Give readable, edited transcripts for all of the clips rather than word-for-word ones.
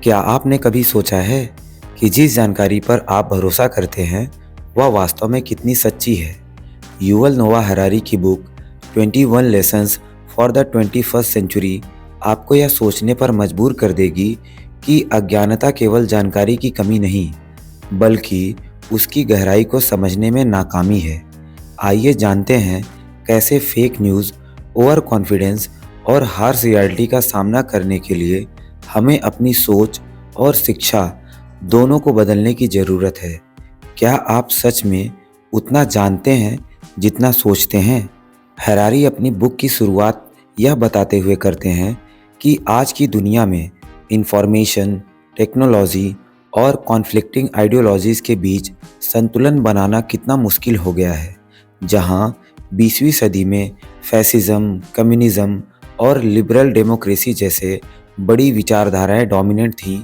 क्या आपने कभी सोचा है कि जिस जानकारी पर आप भरोसा करते हैं वह वास्तव में कितनी सच्ची है? युवल नोआ हरारी की book 21 lessons for the 21st century आपको यह सोचने पर मजबूर कर देगी कि अज्ञानता केवल जानकारी की कमी नहीं, बल्कि उसकी गहराई को समझने में नाकामी है। आइए जानते हैं कैसे फेक न्यूज़, ओवर कॉन्फिडेंस और हार्श रियलिटी का सामना करने के लिए हमें अपनी सोच और शिक्षा दोनों को बदलने की ज़रूरत है। क्या आप सच में उतना जानते हैं जितना सोचते हैं? हरारी अपनी बुक की शुरुआत यह बताते हुए करते हैं कि आज की दुनिया में इंफॉर्मेशन, टेक्नोलॉजी और कॉन्फ्लिक्टिंग आइडियोलॉजीज़ के बीच संतुलन बनाना कितना मुश्किल हो गया है। जहां 20वीं सदी में फैसिज्म, कम्युनिज्म और लिबरल डेमोक्रेसी जैसे बड़ी विचारधाराएं डोमिनेंट थीं,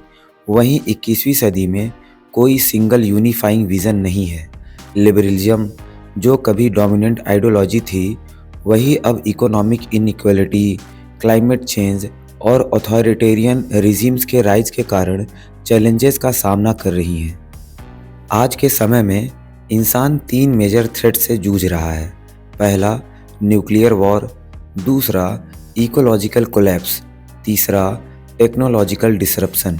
वहीं 21वीं सदी में कोई सिंगल यूनिफाइंग विज़न नहीं है। लिबरलिज्म, जो कभी डोमिनेंट आइडियोलॉजी थी, वही अब इकोनॉमिक इनइक्वालिटी, क्लाइमेट चेंज और अथॉरिटेरियन रिजीम्स के राइज के कारण चैलेंजेस का सामना कर रही हैं। आज के समय में इंसान 3 मेजर थ्रेट से जूझ रहा है। पहला, न्यूक्लियर वॉर; दूसरा, इकोलॉजिकल कोलैप्स; तीसरा, टेक्नोलॉजिकल डिसरप्शन।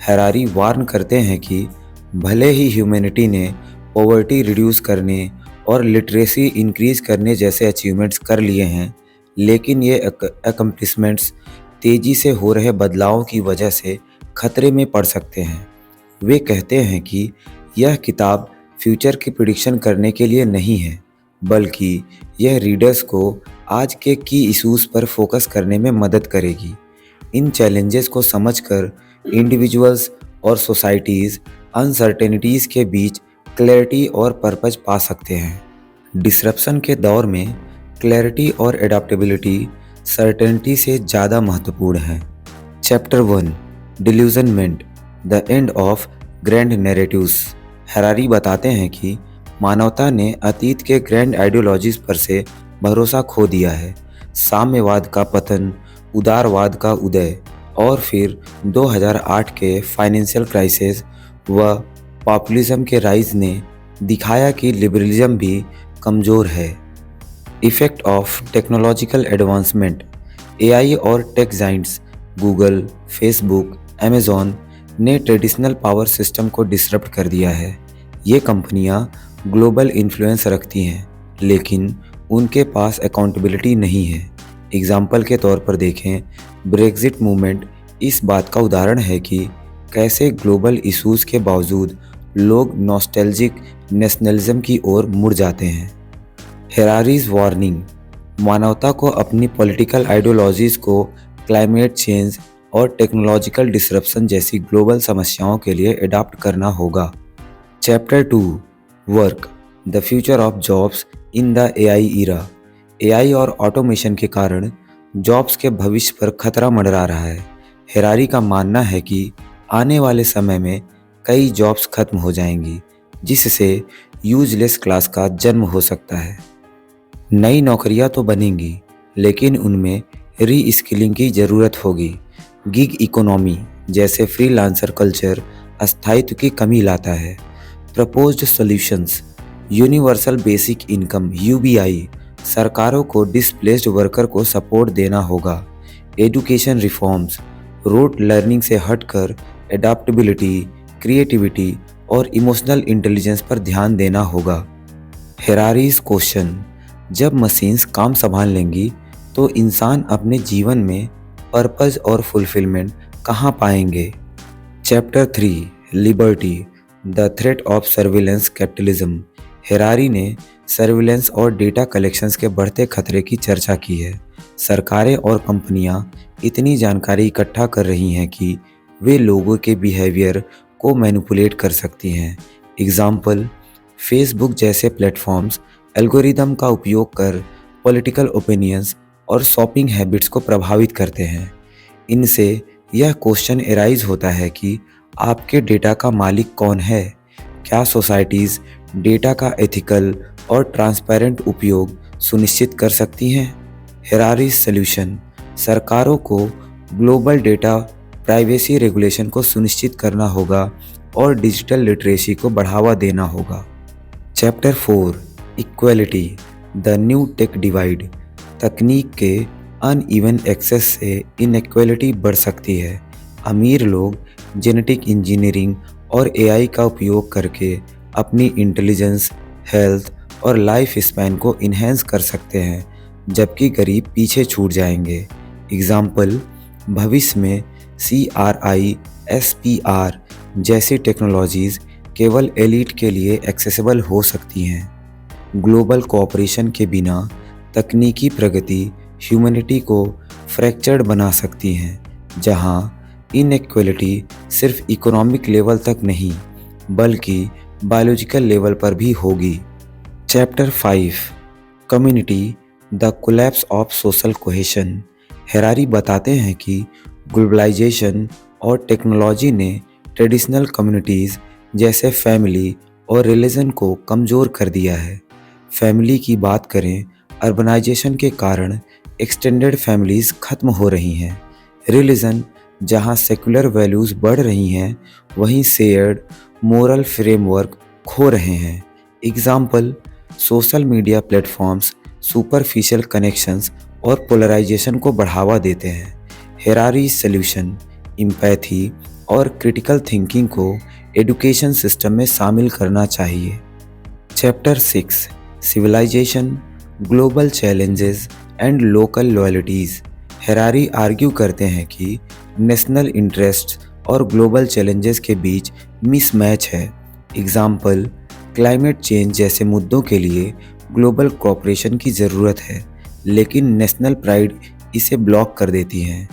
हरारी वार्न करते हैं कि भले ही ह्यूमैनिटी ने पॉवर्टी रिड्यूस करने और लिटरेसी इंक्रीज करने जैसे अचीवमेंट्स कर लिए हैं, लेकिन ये अकम्प्लिशमेंट्स तेज़ी से हो रहे बदलावों की वजह से खतरे में पड़ सकते हैं। वे कहते हैं कि यह किताब फ्यूचर की प्रिडिक्शन करने के लिए नहीं है, बल्कि यह रीडर्स को आज के की इश्यूज़ पर फोकस करने में मदद करेगी। इन चैलेंजेस को समझकर इंडिविजुअल्स और सोसाइटीज़ अनसर्टेनिटीज़ के बीच क्लैरिटी और पर्पस पा सकते हैं। डिसरप्शन के दौर में क्लैरिटी और एडाप्टेबिलिटी सर्टेनिटी से ज़्यादा महत्वपूर्ण है। Chapter 1, disillusionment, the end of grand narratives. Harari बताते हैं कि मानवता ने अतीत के ग्रैंड आइडियोलॉजीज पर से भरोसा खो दिया है। साम्यवाद का पतन, उदारवाद का उदय और फिर 2008 के फाइनेंशियल क्राइसिस व पॉपुलिज्म के राइज ने दिखाया कि लिबरलिज्म भी कमज़ोर है। Effect of technological advancement. AI और tech giants Google, Facebook, Amazon ने ट्रेडिशनल पावर सिस्टम को डिसरप्ट कर दिया है। ये कंपनियां ग्लोबल इन्फ्लुएंस रखती हैं, लेकिन उनके पास अकाउंटेबिलिटी नहीं है। एग्जाम्पल के तौर पर देखें, ब्रेक्जिट मूवमेंट इस बात का उदाहरण है कि कैसे ग्लोबल इश्यूज़ के बावजूद लोग नॉस्टैल्जिक नेशनलिज्म की ओर मुड़ जाते हैं। Harari's warning. मानवता को अपनी पॉलिटिकल आइडियोलॉजीज़ को क्लाइमेट चेंज और टेक्नोलॉजिकल डिसरप्शन जैसी ग्लोबल समस्याओं के लिए अडॉप्ट करना होगा। Chapter 2, work, the future of jobs in the AI era. AI और ऑटोमेशन के कारण जॉब्स के भविष्य पर खतरा मंडरा रहा है। हेरारी का मानना है कि आने वाले समय में कई जॉब्स खत्म हो जाएंगी, जिससे यूजलेस क्लास का जन्म हो सकता है। नई नौकरियां तो बनेंगी, लेकिन उनमें री स्किलिंग की ज़रूरत होगी। गिग इकोनॉमी जैसे फ्रीलांसर कल्चर स्थायित्व की कमी लाता है। Proposed solutions. Universal basic income UBI. सरकारों को डिस्प्लेस्ड वर्कर को सपोर्ट देना होगा। Education reforms. रोट लर्निंग से हटकर एडाप्टेबिलिटी, क्रिएटिविटी और इमोशनल इंटेलिजेंस पर ध्यान देना होगा। हेरारीज क्वेश्चन। जब मशीन्स काम संभाल लेंगी तो इंसान अपने जीवन में पर्पस और फुलफिलमेंट कहाँ पाएंगे? Chapter 3, liberty, the threat of surveillance capitalism. Harari ने सर्विलेंस और डेटा कलेक्शंस के बढ़ते खतरे की चर्चा की है। सरकारें और कंपनियां इतनी जानकारी इकट्ठा कर रही हैं कि वे लोगों के बिहेवियर को मैनिपुलेट कर सकती हैं। एग्जाम्पल, फेसबुक जैसे प्लेटफॉर्म्स एल्गोरिदम का उपयोग कर पॉलिटिकल ओपिनियंस और शॉपिंग हैबिट्स को प्रभावित करते हैं। इनसे यह क्वेश्चन एराइज होता है कि आपके डेटा का मालिक कौन है? क्या सोसाइटीज़ डेटा का एथिकल और ट्रांसपेरेंट उपयोग सुनिश्चित कर सकती हैं? हेरारीज सॉल्यूशन। सरकारों को ग्लोबल डेटा प्राइवेसी रेगुलेशन को सुनिश्चित करना होगा और डिजिटल लिटरेसी को बढ़ावा देना होगा। Chapter 4 equality the new take divide. तकनीक के अनइवन एक्सेस से इनइक्वलिटी बढ़ सकती है। अमीर लोग जेनेटिक इंजीनियरिंग और एआई का उपयोग करके अपनी इंटेलिजेंस, हेल्थ और लाइफ स्पैन को इन्हेंस कर सकते हैं, जबकि गरीब पीछे छूट जाएंगे। एग्जाम्पल, भविष्य में CRI, SPR जैसी टेक्नोलॉजीज़ केवल एलीट के लिए एक्सेसिबल हो सकती हैं। ग्लोबल कोऑपरेशन के बिना तकनीकी प्रगति ह्यूमैनिटी को फ्रैक्चर्ड बना सकती हैं, जहां इनइक्वलिटी सिर्फ इकोनॉमिक लेवल तक नहीं बल्कि बायोलॉजिकल लेवल पर भी होगी। Chapter 5 community the collapse of social cohesion. Harari बताते हैं कि ग्लोबलाइजेशन और टेक्नोलॉजी ने ट्रेडिशनल कम्युनिटीज़ जैसे फैमिली और रिलीजन को कमज़ोर कर दिया है। फैमिली की बात करें, अर्बनाइजेशन के कारण एक्सटेंडेड फैमिलीज़ खत्म हो रही हैं। रिलीजन जहां सेकुलर वैल्यूज़ बढ़ रही हैं, वहीं शेयर्ड मोरल फ्रेमवर्क खो रहे हैं। Example, social media platforms superficial connections और पोलराइजेशन को बढ़ावा देते हैं। हेरारी सॉल्यूशन एम्पैथी और क्रिटिकल थिंकिंग को एजुकेशन सिस्टम में शामिल करना चाहिए। Chapter 6 civilisation, global challenges and local loyalties. Harari argue करते हैं कि नेशनल इंटरेस्ट और ग्लोबल चैलेंजेस के बीच मिसमैच है। एग्जाम्पल, क्लाइमेट चेंज जैसे मुद्दों के लिए ग्लोबल कोऑपरेशन की ज़रूरत है, लेकिन नेशनल प्राइड इसे ब्लॉक कर देती हैं।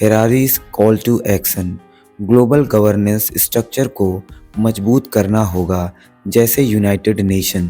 Harari's call to action, global governance structure को मजबूत करना होगा, जैसे united nation.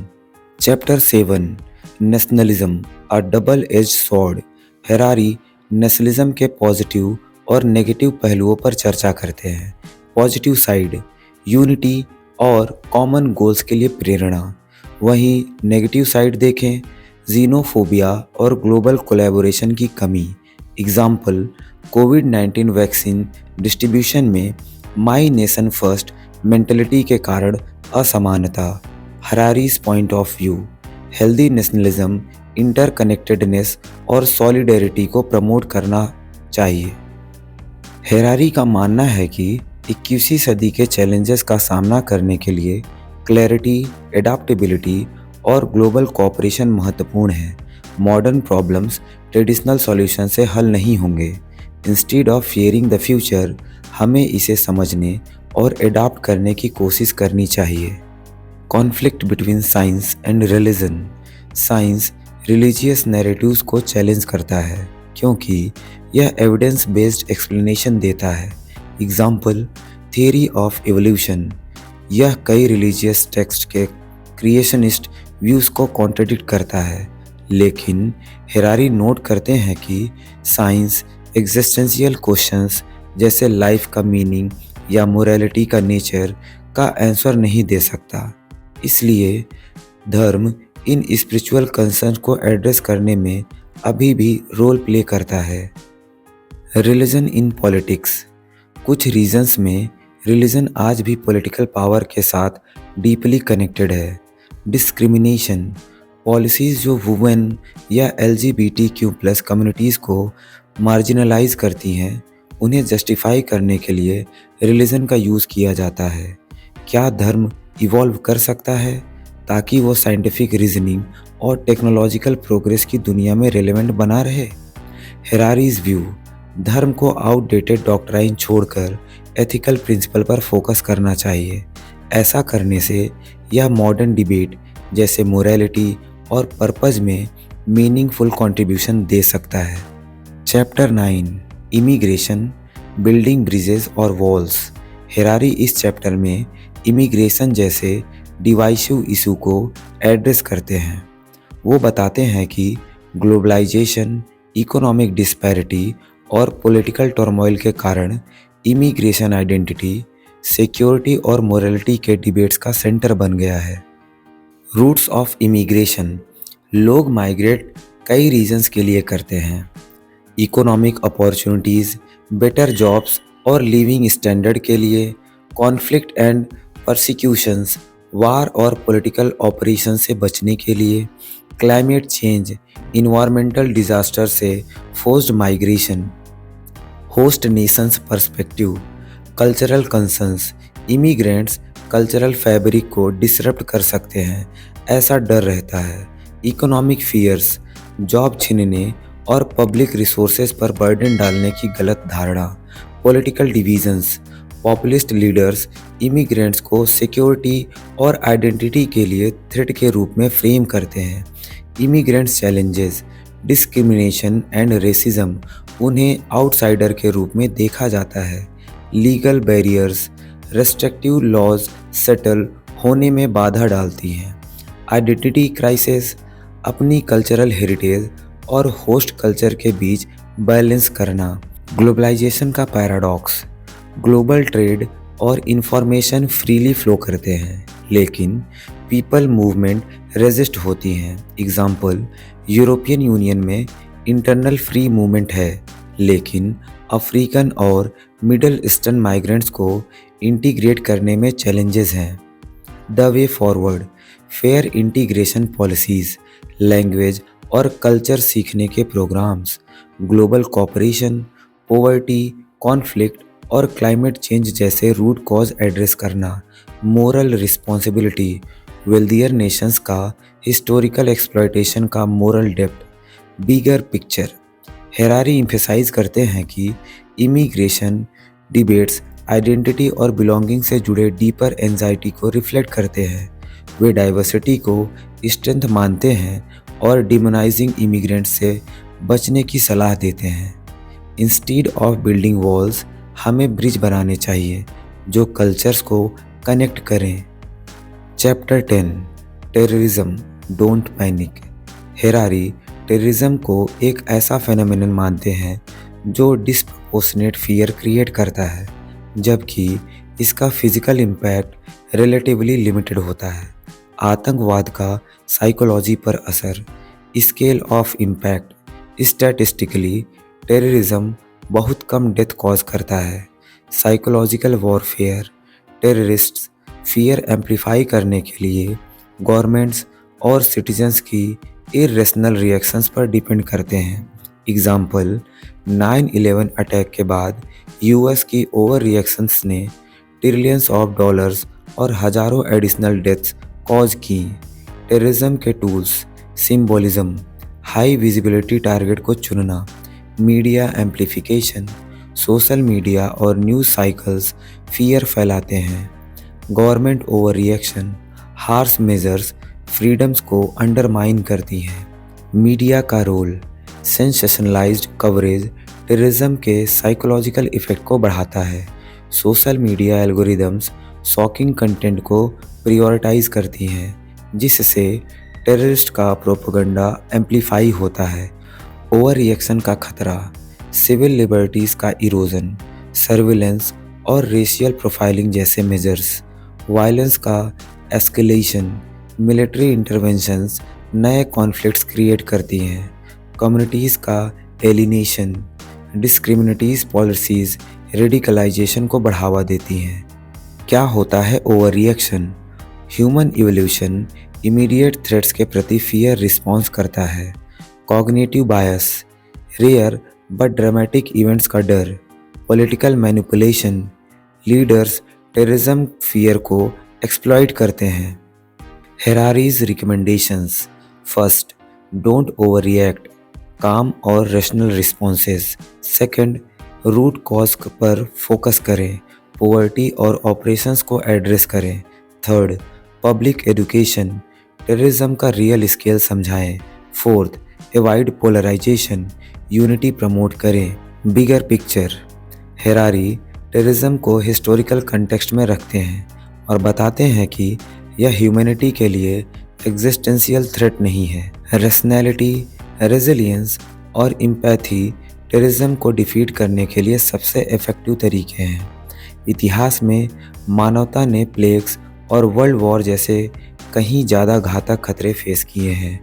Chapter 7 nationalism a double edge sword. Harari nationalism के पॉजिटिव और नेगेटिव पहलुओं पर चर्चा करते हैं। पॉजिटिव साइड, यूनिटी और कॉमन गोल्स के लिए प्रेरणा। वहीं नेगेटिव साइड देखें, जीनोफोबिया और ग्लोबल कोलैबोरेशन की कमी। एग्जाम्पल, कोविड-19 वैक्सीन डिस्ट्रीब्यूशन में माई नेशन फर्स्ट मेंटलिटी के कारण असमानता। Harari's point of view, healthy nationalism interconnectedness और सॉलिडेरिटी को प्रमोट करना चाहिए। हेरारी का मानना है कि 21वीं सदी के चैलेंजेस का सामना करने के लिए क्लैरिटी, एडाप्टेबिलिटी और ग्लोबल कोऑपरेशन महत्वपूर्ण है। मॉडर्न प्रॉब्लम्स ट्रेडिशनल सॉल्यूशन से हल नहीं होंगे। Instead of fearing the future, हमें इसे समझने और एडाप्ट करने की कोशिश करनी चाहिए। Conflict between science and religion. Science religious narratives को चैलेंज करता है क्योंकि यह एविडेंस बेस्ड एक्सप्लेनेशन देता है। एग्जाम्पल, थियरी ऑफ एवोल्यूशन, यह कई रिलीजियस टेक्स्ट के क्रिएशनिस्ट व्यूज़ को कॉन्ट्रडिक्ट करता है। लेकिन हेरारी नोट करते हैं कि साइंस एग्जिस्टेंशियल क्वेश्चंस जैसे लाइफ का मीनिंग या मोरालिटी का नेचर का आंसर नहीं दे सकता। इसलिए धर्म इन स्पिरिचुअल कंसर्न को एड्रेस करने में अभी भी रोल प्ले करता है। रिलीजन इन पॉलिटिक्स, कुछ रीजन्स में रिलीजन आज भी पॉलिटिकल पावर के साथ डीपली कनेक्टेड है। डिस्क्रिमिनेशन, पॉलिसीज़ जो वुमेन या LGBTQ+ कम्युनिटीज़ को मार्जिनलाइज करती हैं, उन्हें जस्टिफाई करने के लिए रिलीजन का यूज़ किया जाता है। क्या धर्म इवॉल्व कर सकता है ताकि वो साइंटिफिक रीजनिंग और टेक्नोलॉजिकल प्रोग्रेस की दुनिया में रेलेवेंट बना रहे? हेरारीज व्यू, धर्म को आउटडेटेड डॉक्ट्राइन छोड़कर एथिकल प्रिंसिपल पर फोकस करना चाहिए। ऐसा करने से यह मॉडर्न डिबेट जैसे मोरालिटी और पर्पस में मीनिंगफुल कंट्रीब्यूशन दे सकता है। चैप्टर 9 इमिग्रेशन, बिल्डिंग ब्रिजेस और वॉल्स। हेरारी इस चैप्टर में इमिग्रेशन जैसे डिवाइसिव इशू को एड्रेस करते हैं। वो बताते हैं कि ग्लोबलाइजेशन, इकोनॉमिक डिस्पैरिटी और पॉलिटिकल टर्मोइल के कारण इमिग्रेशन आइडेंटिटी, सिक्योरिटी और मोरालिटी के डिबेट्स का सेंटर बन गया है। रूट्स ऑफ इमिग्रेशन, लोग माइग्रेट कई रीजंस के लिए करते हैं। इकोनॉमिक अपॉर्चुनिटीज़, बेटर जॉब्स और लिविंग स्टैंडर्ड के लिए, कॉन्फ्लिक्ट एंड परसिक्यूशंस, वार और पॉलिटिकल ऑपरेशन से बचने के लिए, क्लाइमेट चेंज, इन्वायरमेंटल डिजास्टर से forced migration, host Nations perspective, cultural concerns, immigrants cultural fabric को डिसरप्ट कर सकते हैं, ऐसा डर रहता है। इकोनॉमिक फियर्स, जॉब छीनने और पब्लिक रिसोर्सेज पर बर्डन डालने की गलत धारणा, political divisions, populist leaders immigrants को सिक्योरिटी और आइडेंटिटी के लिए थ्रेट के रूप में फ्रेम करते हैं। Immigrants challenges, discrimination and racism, उन्हें आउटसाइडर के रूप में देखा जाता है। Legal barriers, restrictive laws settle होने में बाधा डालती हैं। आइडेंटिटी क्राइसिस, अपनी कल्चरल हेरिटेज और होस्ट कल्चर के बीच बैलेंस करना। ग्लोबलाइजेशन का पैराडॉक्स, ग्लोबल ट्रेड और इंफॉर्मेशन फ्रीली फ्लो करते हैं, लेकिन पीपल मूवमेंट रेजिस्ट होती हैं। एग्जाम्पल, यूरोपियन यूनियन में इंटरनल फ्री मूवमेंट है, लेकिन अफ्रीकन और मिडल ईस्टर्न माइग्रेंट्स को इंटीग्रेट करने में चैलेंजेस हैं। The way forward, fair integration policies, language और कल्चर सीखने के programmes, global cooperation, poverty, conflict और क्लाइमेट चेंज जैसे रूट कॉज एड्रेस करना। मोरल रिस्पॉन्सिबिलिटी, वेल्दियर नेशंस का हिस्टोरिकल एक्सप्लॉयटेशन का moral depth. Bigger picture, Harari emphasise करते हैं कि इमिग्रेशन डिबेट्स आइडेंटिटी और बिलोंगिंग से जुड़े डीपर एंजाइटी को रिफ्लेक्ट करते हैं। वे डाइवर्सिटी को स्ट्रेंथ मानते हैं और डिमोनाइजिंग इमिग्रेंट्स से बचने की सलाह देते हैं। इंस्टीड ऑफ बिल्डिंग वॉल्स, हमें ब्रिज बनाने चाहिए जो कल्चर्स को कनेक्ट करें। Chapter 10, terrorism, don't panic. Harari terrorism को एक ऐसा फेनोमेनन मानते हैं जो डिस्प्रपोर्शनेट फियर क्रिएट करता है, जबकि इसका फिजिकल इम्पैक्ट रिलेटिवली लिमिटेड होता है। आतंकवाद का साइकोलॉजी पर असर, scale of impact, statistically terrorism बहुत कम डेथ कॉज करता है। Psychological warfare, terrorists fear amplify करने के लिए गवर्नमेंट्स और सिटीजन्स की इरेशनल रिएक्शंस पर डिपेंड करते हैं। एग्जाम्पल, 9/11 अटैक के बाद यूएस की ओवर रिएक्शंस ने ट्रिलियंस ऑफ डॉलर्स और हजारों एडिशनल डेथ्स कॉज की। टेररिज्म के tools, symbolism, high visibility target को चुनना, मीडिया एम्प्लीफिकेशन, सोशल मीडिया और न्यूज़ साइकिल्स फियर फैलाते हैं। Government over reaction, harsh measures freedoms को अंडरमाइन करती हैं। मीडिया का रोल, सेंसेशनलाइज्ड कवरेज टेररिज्म के साइकोलॉजिकल इफेक्ट को बढ़ाता है। Social media algorithms shocking content को प्रायोरिटाइज करती हैं, जिससे टेररिस्ट का प्रोपेगेंडा एम्प्लीफाई होता है। ओवर रिएक्शन का खतरा, सिविल लिबर्टीज़ का इरोजन, सर्विलेंस और रेशियल प्रोफाइलिंग जैसे मेजर्स। वायलेंस का एस्केलेशन, मिलिट्री इंटरवेंशंस नए कॉन्फ्लिक्ट्स क्रिएट करती हैं। कम्युनिटीज़ का एलिनेशन, डिस्क्रिमिनेटीज पॉलिसीज़ रेडिकलाइजेशन को बढ़ावा देती हैं। क्या होता है overreaction? Human evolution immediate threats के प्रति फियर रिस्पॉन्स करता है। Cognitive bias, rare but dramatic events का डर। Political manipulation, leaders terrorism fear को एक्सप्लॉइट करते हैं। Harari's recommendations, first, don't overreact, calm और rational responses. Second, root cause पर फोकस करें, पॉवर्टी और ऑपरेशंस को एड्रेस करें। थर्ड, पब्लिक एजुकेशन, टेररिज्म का रियल स्केल समझाएं। Fourth, avoid polarisation, unity promote करें। बिगर पिक्चर, हेरारी टेररिज्म को हिस्टोरिकल कंटेक्स्ट में रखते हैं और बताते हैं कि यह ह्यूमैनिटी के लिए एग्जिस्टेंशियल थ्रेट नहीं है। रैशनैलिटी, रेजिलियंस और एम्पैथी टेररिज्म को डिफीट करने के लिए सबसे इफ़ेक्टिव तरीके हैं। इतिहास में मानवता ने प्लेग्स और वर्ल्ड वॉर जैसे कहीं ज़्यादा घातक खतरे फेस किए हैं।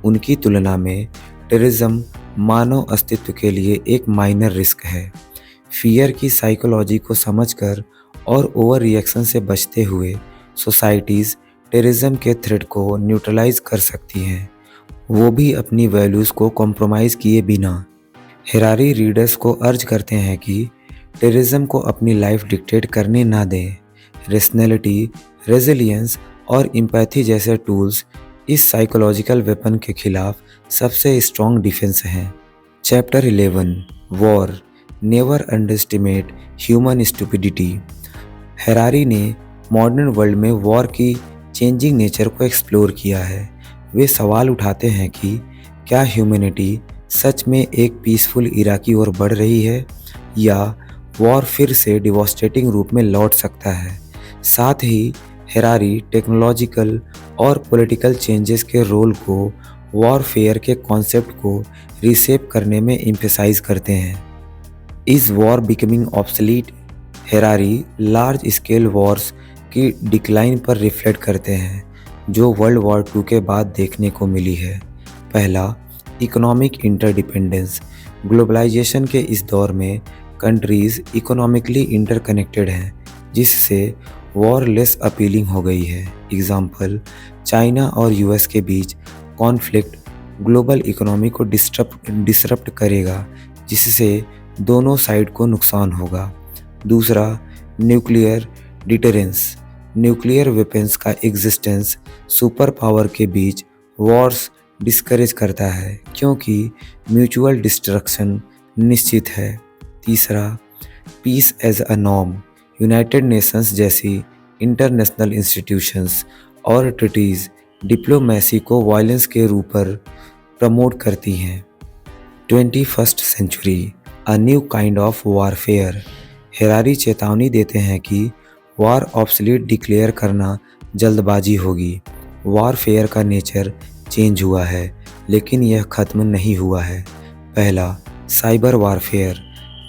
उनकी तुलना में टेररिज्म मानव अस्तित्व के लिए एक माइनर रिस्क है। फियर की साइकोलॉजी को समझकर और ओवर रिएक्शन से बचते हुए सोसाइटीज़ टेररिज्म के थ्रेट को न्यूट्रलाइज कर सकती हैं, वो भी अपनी वैल्यूज़ को कॉम्प्रोमाइज़ किए बिना। हेरारी रीडर्स को अर्ज करते हैं कि टेररिज्म को अपनी लाइफ डिक्टेट करने ना दें। रेशनैलिटी, रेजिलियंस और एम्पैथी जैसे टूल्स इस साइकोलॉजिकल वेपन के खिलाफ सबसे स्ट्रॉन्ग डिफेंस हैं। Chapter 11 war, never underestimate human stupidity. Harari ने मॉडर्न वर्ल्ड में वॉर की चेंजिंग नेचर को एक्सप्लोर किया है। वे सवाल उठाते हैं कि क्या ह्यूमैनिटी सच में एक पीसफुल इरा की ओर बढ़ रही है, या वॉर फिर से डिवास्टेटिंग रूप में लौट सकता है। साथ ही हेरारी टेक्नोलॉजिकल और पॉलिटिकल चेंजेस के रोल को वॉरफेयर के कॉन्सेप्ट को रीशेप करने में एम्फेसाइज करते हैं। Is war becoming obsolete? Harari large scale wars की डिक्लाइन पर रिफ्लेक्ट करते हैं जो वर्ल्ड वॉर II के बाद देखने को मिली है। पहला, इकोनॉमिक इंटरडिपेंडेंस। ग्लोबलाइजेशन के इस दौर में कंट्रीज़ इकोनॉमिकली इंटरकनेक्टेड हैं, जिससे वॉर लेस अपीलिंग हो गई है। एग्जाम्पल, चाइना और US के बीच कॉन्फ्लिक्ट ग्लोबल इकोनॉमी को डिसरप्ट करेगा, जिससे दोनों साइड को नुकसान होगा। दूसरा, न्यूक्लियर डिटरेंस। न्यूक्लियर वेपन्स का एग्जिस्टेंस सुपर पावर के बीच वॉर्स डिस्करेज करता है, क्योंकि म्यूचुअल डिस्ट्रक्शन निश्चित है। तीसरा, peace as a norm. United Nations जैसी इंटरनेशनल इंस्टीट्यूशंस और ट्रीटीज़ डिप्लोमेसी को वायलेंस के रूप पर प्रमोट करती हैं। 21st century, a new kind of warfare. Harari चेतावनी देते हैं कि वॉर ऑब्सलीट डिक्लेयर करना जल्दबाजी होगी। वॉरफेयर का नेचर चेंज हुआ है, लेकिन यह खत्म नहीं हुआ है। पहला, साइबर वॉरफेयर।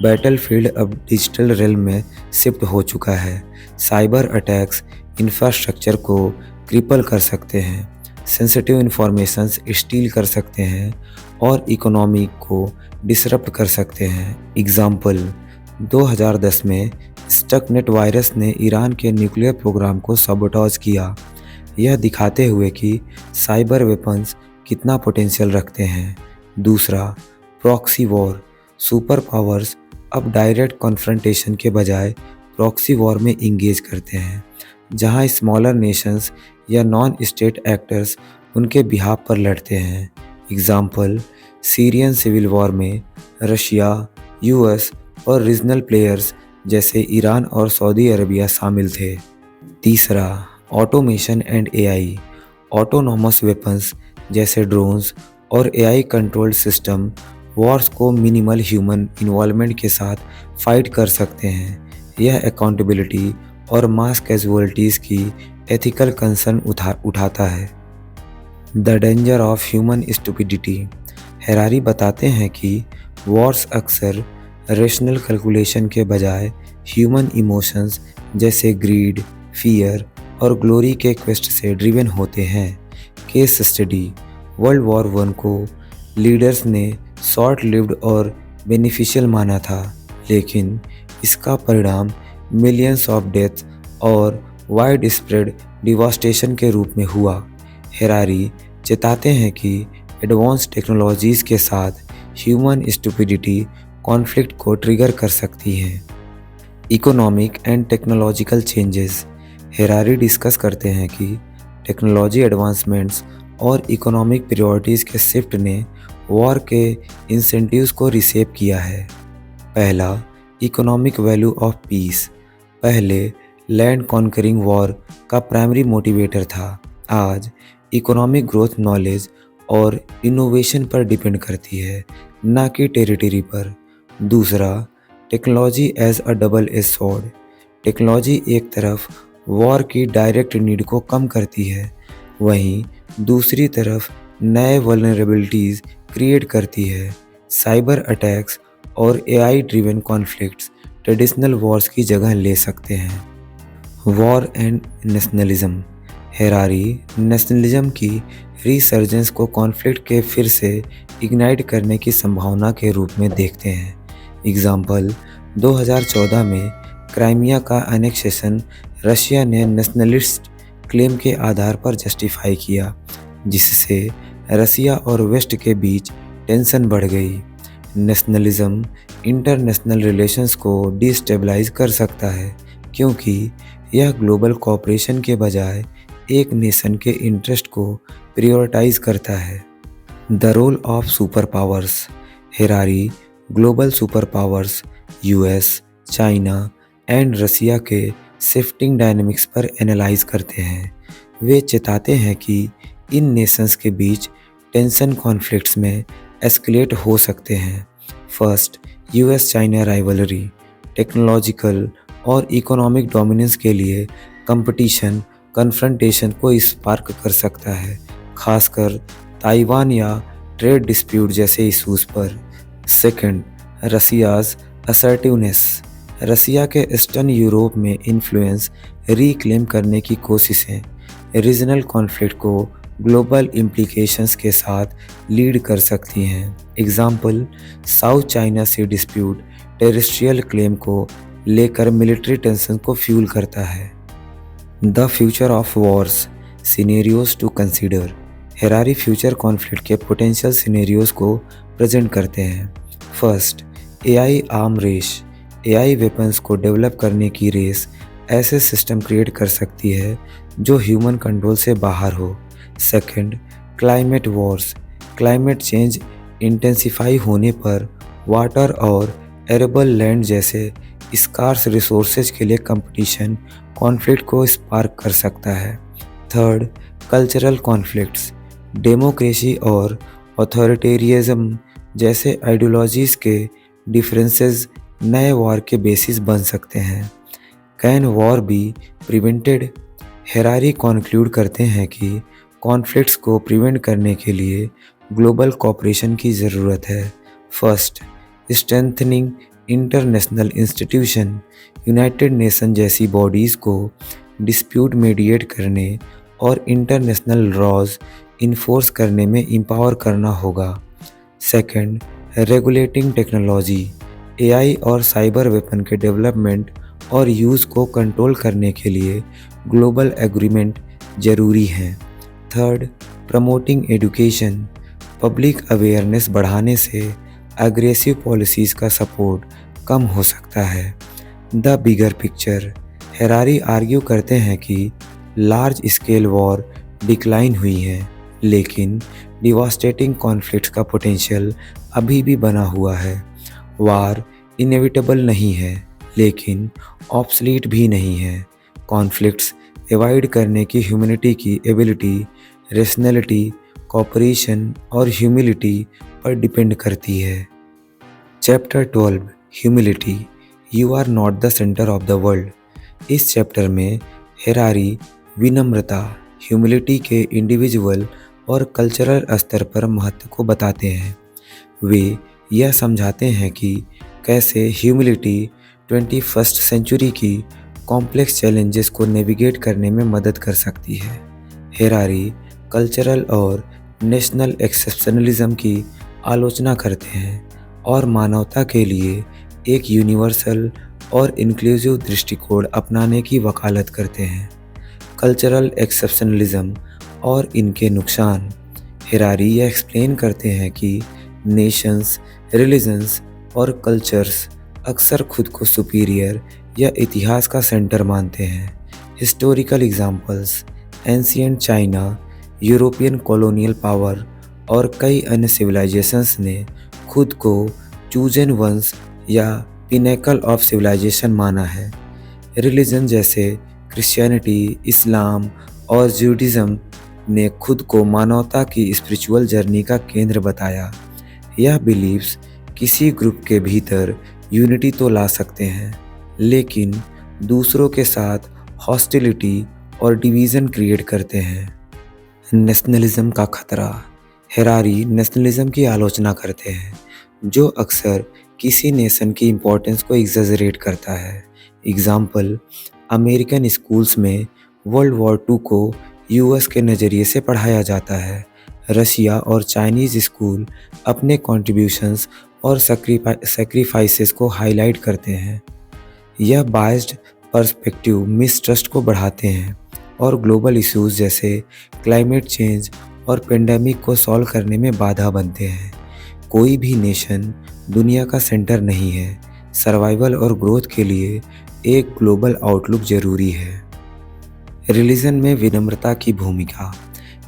बैटलफील्ड अब डिजिटल रेल में शिफ्ट हो चुका है। साइबर अटैक्स इंफ्रास्ट्रक्चर को क्रिपल कर सकते हैं, सेंसिटिव इंफॉर्मेशन स्टील कर सकते हैं और इकोनॉमी को डिसरप्ट कर सकते हैं। एग्जाम्पल, 2010 में स्टकनेट वायरस ने ईरान के न्यूक्लियर प्रोग्राम को सबोटाज किया, यह दिखाते हुए कि साइबर वेपन्स कितना पोटेंशियल रखते हैं। दूसरा, प्रॉक्सी वॉर। सुपर पावर्स अब डायरेक्ट कॉन्फ्रंटेशन के बजाय प्रॉक्सी वॉर में इंगेज करते हैं, जहां स्मॉलर नेशंस या नॉन स्टेट एक्टर्स उनके बिहाफ पर लड़ते हैं। एग्जाम्पल, सीरियन सिविल वॉर में रशिया, US और रीजनल प्लेयर्स जैसे ईरान और सऊदी अरबिया शामिल थे। तीसरा, automation and AI। Autonomous weapons जैसे ड्रोन्स और AI कंट्रोल्ड सिस्टम वॉर्स को मिनिमल ह्यूमन इन्वॉल्वमेंट के साथ फाइट कर सकते हैं। यह अकाउंटेबिलिटी और मास कैजुअलिटीज़ की एथिकल कंसर्न उठाता है। The danger of human stupidity. Harari बताते हैं कि वॉर्स अक्सर रेशनल कैलकुलेशन के बजाय ह्यूमन इमोशंस जैसे ग्रीड, फियर और ग्लोरी के क्वेस्ट से ड्रिवन होते हैं। Case study, world war I को लीडर्स ने शॉर्ट लिव्ड और बेनिफिशियल माना था, लेकिन इसका परिणाम मिलियंस ऑफ डेथ्स और वाइड स्प्रेड डिवास्टेशन के रूप में हुआ। हेरारी चेताते हैं कि एडवांस टेक्नोलॉजीज़ के साथ ह्यूमन स्टुपिडिटी कॉन्फ्लिक्ट को ट्रिगर कर सकती हैं। Economic and technological changes. Harari discuss करते हैं कि टेक्नोलॉजी एडवांसमेंट्स और इकोनॉमिक प्रायोरिटीज़ के शिफ्ट ने वॉर के इंसेंटिव्स को रिशेप किया है। पहला, इकोनॉमिक वैल्यू ऑफ पीस। पहले लैंड कॉन्करिंग वॉर का प्राइमरी मोटिवेटर था। आज इकोनॉमिक ग्रोथ नॉलेज और इनोवेशन पर डिपेंड करती है, ना कि टेरिटरी पर। दूसरा, technology as a double edge sword. Technology एक तरफ वॉर की डायरेक्ट नीड को कम करती है, वहीं दूसरी तरफ नए वल्नरेबिलिटीज़ क्रिएट करती है। साइबर अटैक्स और AI driven conflicts traditional wars की जगह ले सकते हैं। War and nationalism. Harari nationalism की रिसर्जेंस को कॉन्फ्लिक्ट के फिर से इग्नाइट करने की संभावना के रूप में देखते हैं। एग्जाम्पल, 2014 में क्राइमिया का एनेक्सेशन रशिया ने नेशनलिस्ट क्लेम के आधार पर जस्टिफाई किया, जिससे रसिया और वेस्ट के बीच टेंशन बढ़ गई। नेशनलिज्म इंटरनेशनल रिलेशंस को डिस्टेबलाइज कर सकता है, क्योंकि यह ग्लोबल कोऑपरेशन के बजाय एक नेशन के इंटरेस्ट को प्रायोरिटाइज करता है। The role of super powers. Harari global super powers US, China and Russia के शिफ्टिंग डायनेमिक्स पर एनालाइज करते हैं। वे चेताते हैं कि इन नेशंस के बीच टेंशन कॉन्फ्लिक्ट्स में एस्केलेट हो सकते हैं। First, US China rivalry. Technological और इकोनॉमिक डोमिनेंस के लिए कंपटीशन कन्फ्रंटेशन को स्पार्क कर सकता है, खासकर ताइवान या ट्रेड डिस्प्यूट जैसे इशूज़ पर। Second, Russia's assertiveness. रसिया के ईस्टर्न यूरोप में इन्फ्लुएंस रिक्लेम करने की कोशिशें रीजनल कॉन्फ्लिक्ट को ग्लोबल इम्प्लीकेशंस के साथ लीड कर सकती हैं। Example, south China sea dispute terrestrial claim को लेकर मिलिट्री टेंशन को फ्यूल करता है। The future of wars scenarios to consider. Harari future conflict के पोटेंशियल सिनेरियोज को प्रेजेंट करते हैं। First, AI arm race. AI weapons को डेवलप करने की रेस ऐसे सिस्टम क्रिएट कर सकती है जो ह्यूमन कंट्रोल से बाहर हो। Second, climate Wars. Climate change intensify होने पर वाटर और एरेबल लैंड जैसे स्कार्स रिसोर्सेज के लिए कंपटीशन कॉन्फ्लिक्ट को स्पार्क कर सकता है। Third, cultural conflicts. डेमोक्रेसी और ऑथोरिटेरियज्म जैसे आइडियोलॉजीज़ के डिफरेंसेस नए वॉर के बेसिस बन सकते हैं। Can war be prevented? Harari conclude करते हैं कि कॉन्फ्लिक्ट्स को प्रिवेंट करने के लिए ग्लोबल कोऑपरेशन की ज़रूरत है। First, strengthening international institution. United nation जैसी बॉडीज़ को डिस्प्यूट मीडिएट करने और इंटरनेशनल लॉज इन्फोर्स करने में एम्पावर करना होगा। Second, regulating technology. एआई और साइबर वेपन के डेवलपमेंट और यूज़ को कंट्रोल करने के लिए ग्लोबल एग्रीमेंट ज़रूरी हैं। Third, promoting education. Public awareness बढ़ाने से एग्रेसिव पॉलिसीज़ का सपोर्ट कम हो सकता है। The bigger picture. Harari argue करते हैं कि लार्ज स्केल वॉर डिक्लाइन हुई है, लेकिन डिवास्टेटिंग कॉन्फ्लिक्ट्स का पोटेंशियल अभी भी बना हुआ है। वार इनेविटेबल नहीं है, लेकिन ऑब्सलीट भी नहीं है। कॉन्फ्लिक्ट्स एवॉइड करने की ह्यूमैनिटी की एबिलिटी, रेशनैलिटी, कोऑपरेशन और ह्यूमिलिटी पर डिपेंड करती है। Chapter 12, humility. You are not the centre of the world. इस चैप्टर में हेरारी विनम्रता, ह्यूमिलिटी के इंडिविजुअल और कल्चरल स्तर पर महत्व को बताते हैं। वे यह समझाते हैं कि कैसे ह्यूमिलिटी 21st सेंचुरी की कॉम्प्लेक्स चैलेंजेस को नेविगेट करने में मदद कर सकती है। हेरारी कल्चरल और नेशनल एक्सेप्शनलिज्म की आलोचना करते हैं और मानवता के लिए एक यूनिवर्सल और इंक्लूसिव दृष्टिकोण अपनाने की वकालत करते हैं। कल्चरल एक्सेप्शनलिज्म और इनके नुकसान। हेरारी यह एक्सप्लेन करते हैं कि नेशंस, रिलीजन्स और कल्चर्स अक्सर खुद को सुपीरियर या इतिहास का सेंटर मानते हैं। Historical examples, ancient China, European colonial power और कई अन्य सिविलाइजेशंस ने खुद को चूजन वंस या पिनेकल ऑफ सिविलाइजेशन माना है। रिलीजन जैसे क्रिश्चियनिटी, इस्लाम और जूडिज्म ने खुद को मानवता की स्पिरिचुअल जर्नी का केंद्र बताया। यह बिलीव्स किसी ग्रुप के भीतर यूनिटी तो ला सकते हैं, लेकिन दूसरों के साथ हॉस्टिलिटी और डिवीज़न क्रिएट करते हैं। नेशनलिज्म का खतरा। हेरारी नेशनलिज्म की आलोचना करते हैं, जो अक्सर किसी नेशन की इम्पोर्टेंस को एग्जैजरेट करता है। एग्जाम्पल, अमेरिकन स्कूल्स में वर्ल्ड वॉर 2 को यूएस के नज़रिए से पढ़ाया जाता है। रशिया और चाइनीज़ स्कूल अपने कॉन्ट्रीब्यूशंस और सेक्रीफाइसेस को हाईलाइट करते हैं। यह बायस्ड पर्सपेक्टिव मिसट्रस्ट को बढ़ाते हैं और ग्लोबल इश्यूज जैसे क्लाइमेट चेंज और पेंडेमिक को सॉल्व करने में बाधा बनते हैं। कोई भी नेशन दुनिया का सेंटर नहीं है। सर्वाइवल और ग्रोथ के लिए एक ग्लोबल आउटलुक जरूरी है। रिलीजन में विनम्रता की भूमिका।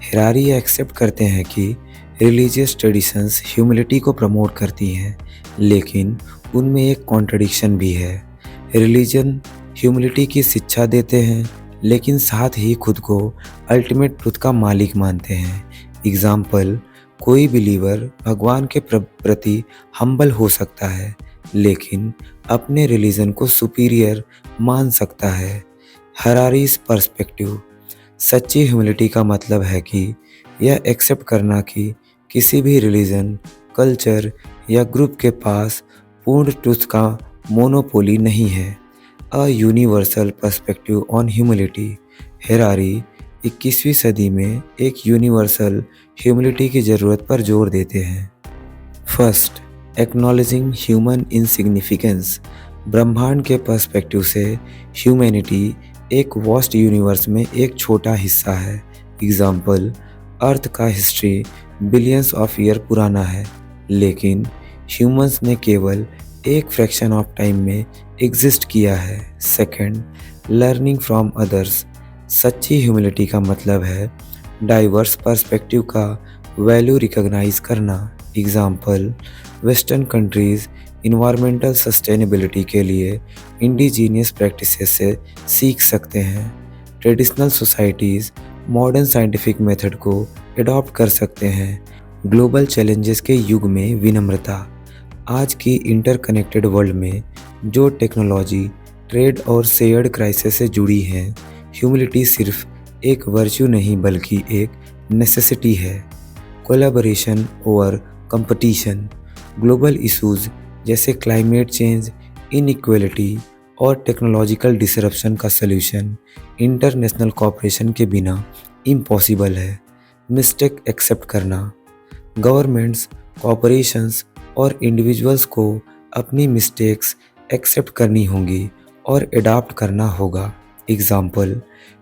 हेरारी एक्सेप्ट करते हैं कि रिलीजियस ट्रेडिशंस ह्यूमिलिटी को प्रमोट करती हैं, लेकिन उनमें एक कॉन्ट्रडिक्शन भी है। रिलीजन ह्यूमिलिटी की शिक्षा देते हैं, लेकिन साथ ही खुद को अल्टीमेट ट्रुथ का मालिक मानते हैं। एग्जाम्पल, कोई बिलीवर भगवान के प्रति हम्बल हो सकता है, लेकिन अपने रिलीजन को सुपीरियर मान सकता है। हरारीज पर्सपेक्टिव। सच्ची ह्यूमिलिटी का मतलब है कि यह एक्सेप्ट करना कि किसी भी रिलीजन, कल्चर या ग्रुप के पास पूर्ण ट्रुथ का मोनोपोली नहीं है। A universal perspective on humility. Harari 21वीं सदी में एक यूनिवर्सल ह्यूमिलिटी की ज़रूरत पर जोर देते हैं। First, acknowledging human insignificance. ब्रह्मांड के पर्सपेक्टिव से ह्यूमैनिटी एक वास्ट यूनिवर्स में एक छोटा हिस्सा है। एग्जाम्पल, अर्थ का हिस्ट्री बिलियंस ऑफ ईयर पुराना है, लेकिन ह्यूमंस ने केवल एक फ्रैक्शन ऑफ टाइम में एग्जिस्ट किया है। Second, learning from others. सच्ची ह्यूमिलिटी का मतलब है डाइवर्स पर्सपेक्टिव का वैल्यू रिकॉग्नाइज करना। Example, western countries environmental sustainability के लिए इंडिजीनियस प्रैक्टिसेस से सीख सकते हैं। Traditional societies modern scientific method को अडॉप्ट कर सकते हैं। ग्लोबल चैलेंजेस के युग में विनम्रता। आज की इंटरकनेक्टेड वर्ल्ड में जो टेक्नोलॉजी, ट्रेड और शेयर्ड क्राइसिस से जुड़ी हैं, ह्यूमिलिटी सिर्फ एक वर्च्यू नहीं बल्कि एक नेसेसिटी है। Collaboration over competition. Global issues जैसे क्लाइमेट चेंज, इनइक्वालिटी और टेक्नोलॉजिकल डिसरप्शन का सलूशन इंटरनेशनल कोऑपरेशन के बिना इम्पॉसिबल है। मिस्टेक एक्सेप्ट करना। गवर्नमेंट्स, कॉरपोरेशंस और इंडिविजुअल्स को अपनी मिस्टेक्स एक्सेप्ट करनी होंगी और एडाप्ट करना होगा। एग्जाम्पल,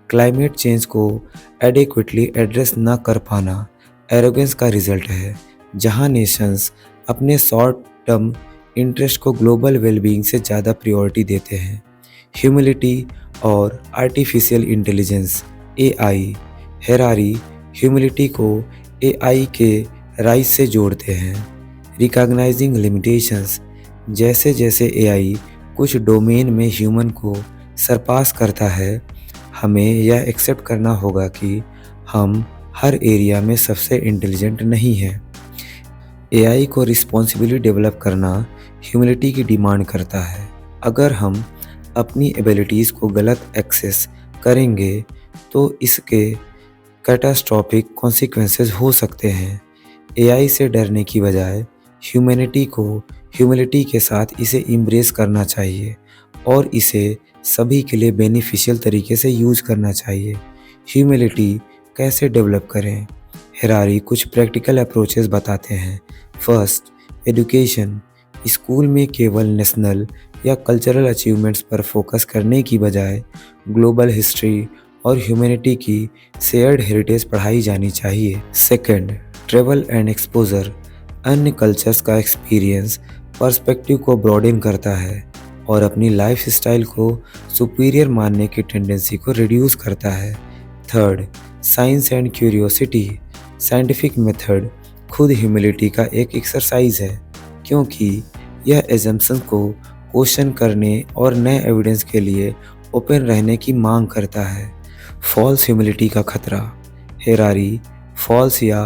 क्लाइमेट चेंज को एडिक्वेटली एड्रेस न कर पाना एरोगेंस का रिजल्ट है, जहां नेशंस अपने शॉर्ट टर्म इंटरेस्ट को ग्लोबल वेलबीइंग से ज़्यादा प्रायोरिटी देते हैं। ह्यूमिलिटी और आर्टिफिशियल इंटेलिजेंस (AI). हेरारी ह्यूमिलिटी को AI के राइज से जोड़ते हैं। Recognising limitations. जैसे जैसे AI कुछ डोमेन में ह्यूमन को सरपास करता है, हमें यह एक्सेप्ट करना होगा कि हम हर एरिया में सबसे इंटेलिजेंट नहीं हैं। AI को रिस्पॉन्सिबली डेवलप करना ह्यूमिलिटी की डिमांड करता है। अगर हम अपनी एबिलिटीज़ को गलत एक्सेस करेंगे तो इसके कैटास्ट्रॉफिक कॉन्सिक्वेंसेस हो सकते हैं। AI से डरने की बजाय ह्यूमैनिटी को ह्यूमिलिटी के साथ इसे इम्ब्रेस करना चाहिए और इसे सभी के लिए बेनिफिशियल तरीके से यूज करना चाहिए। ह्यूमिलिटी कैसे डेवलप करें? हेरारी कुछ प्रैक्टिकल अप्रोचेस बताते हैं। First, education. स्कूल में केवल नेशनल या कल्चरल अचीवमेंट्स पर फोकस करने की बजाय ग्लोबल हिस्ट्री और ह्यूमैनिटी की शेयर्ड हेरिटेज पढ़ाई जानी चाहिए। Second, travel and exposure. अन्य कल्चर्स का एक्सपीरियंस पर्सपेक्टिव को ब्रॉडन करता है और अपनी लाइफ स्टाइल को सुपीरियर मानने की टेंडेंसी को रिड्यूस करता है। Third, science and curiosity. Scientific method खुद ह्यूमिलिटी का एक एक्सरसाइज है, क्योंकि यह एजम्पशन को क्वेश्चन करने और नए एविडेंस के लिए ओपन रहने की मांग करता है। फॉल्स ह्यूमिलिटी का खतरा। हेरारी फॉल्स या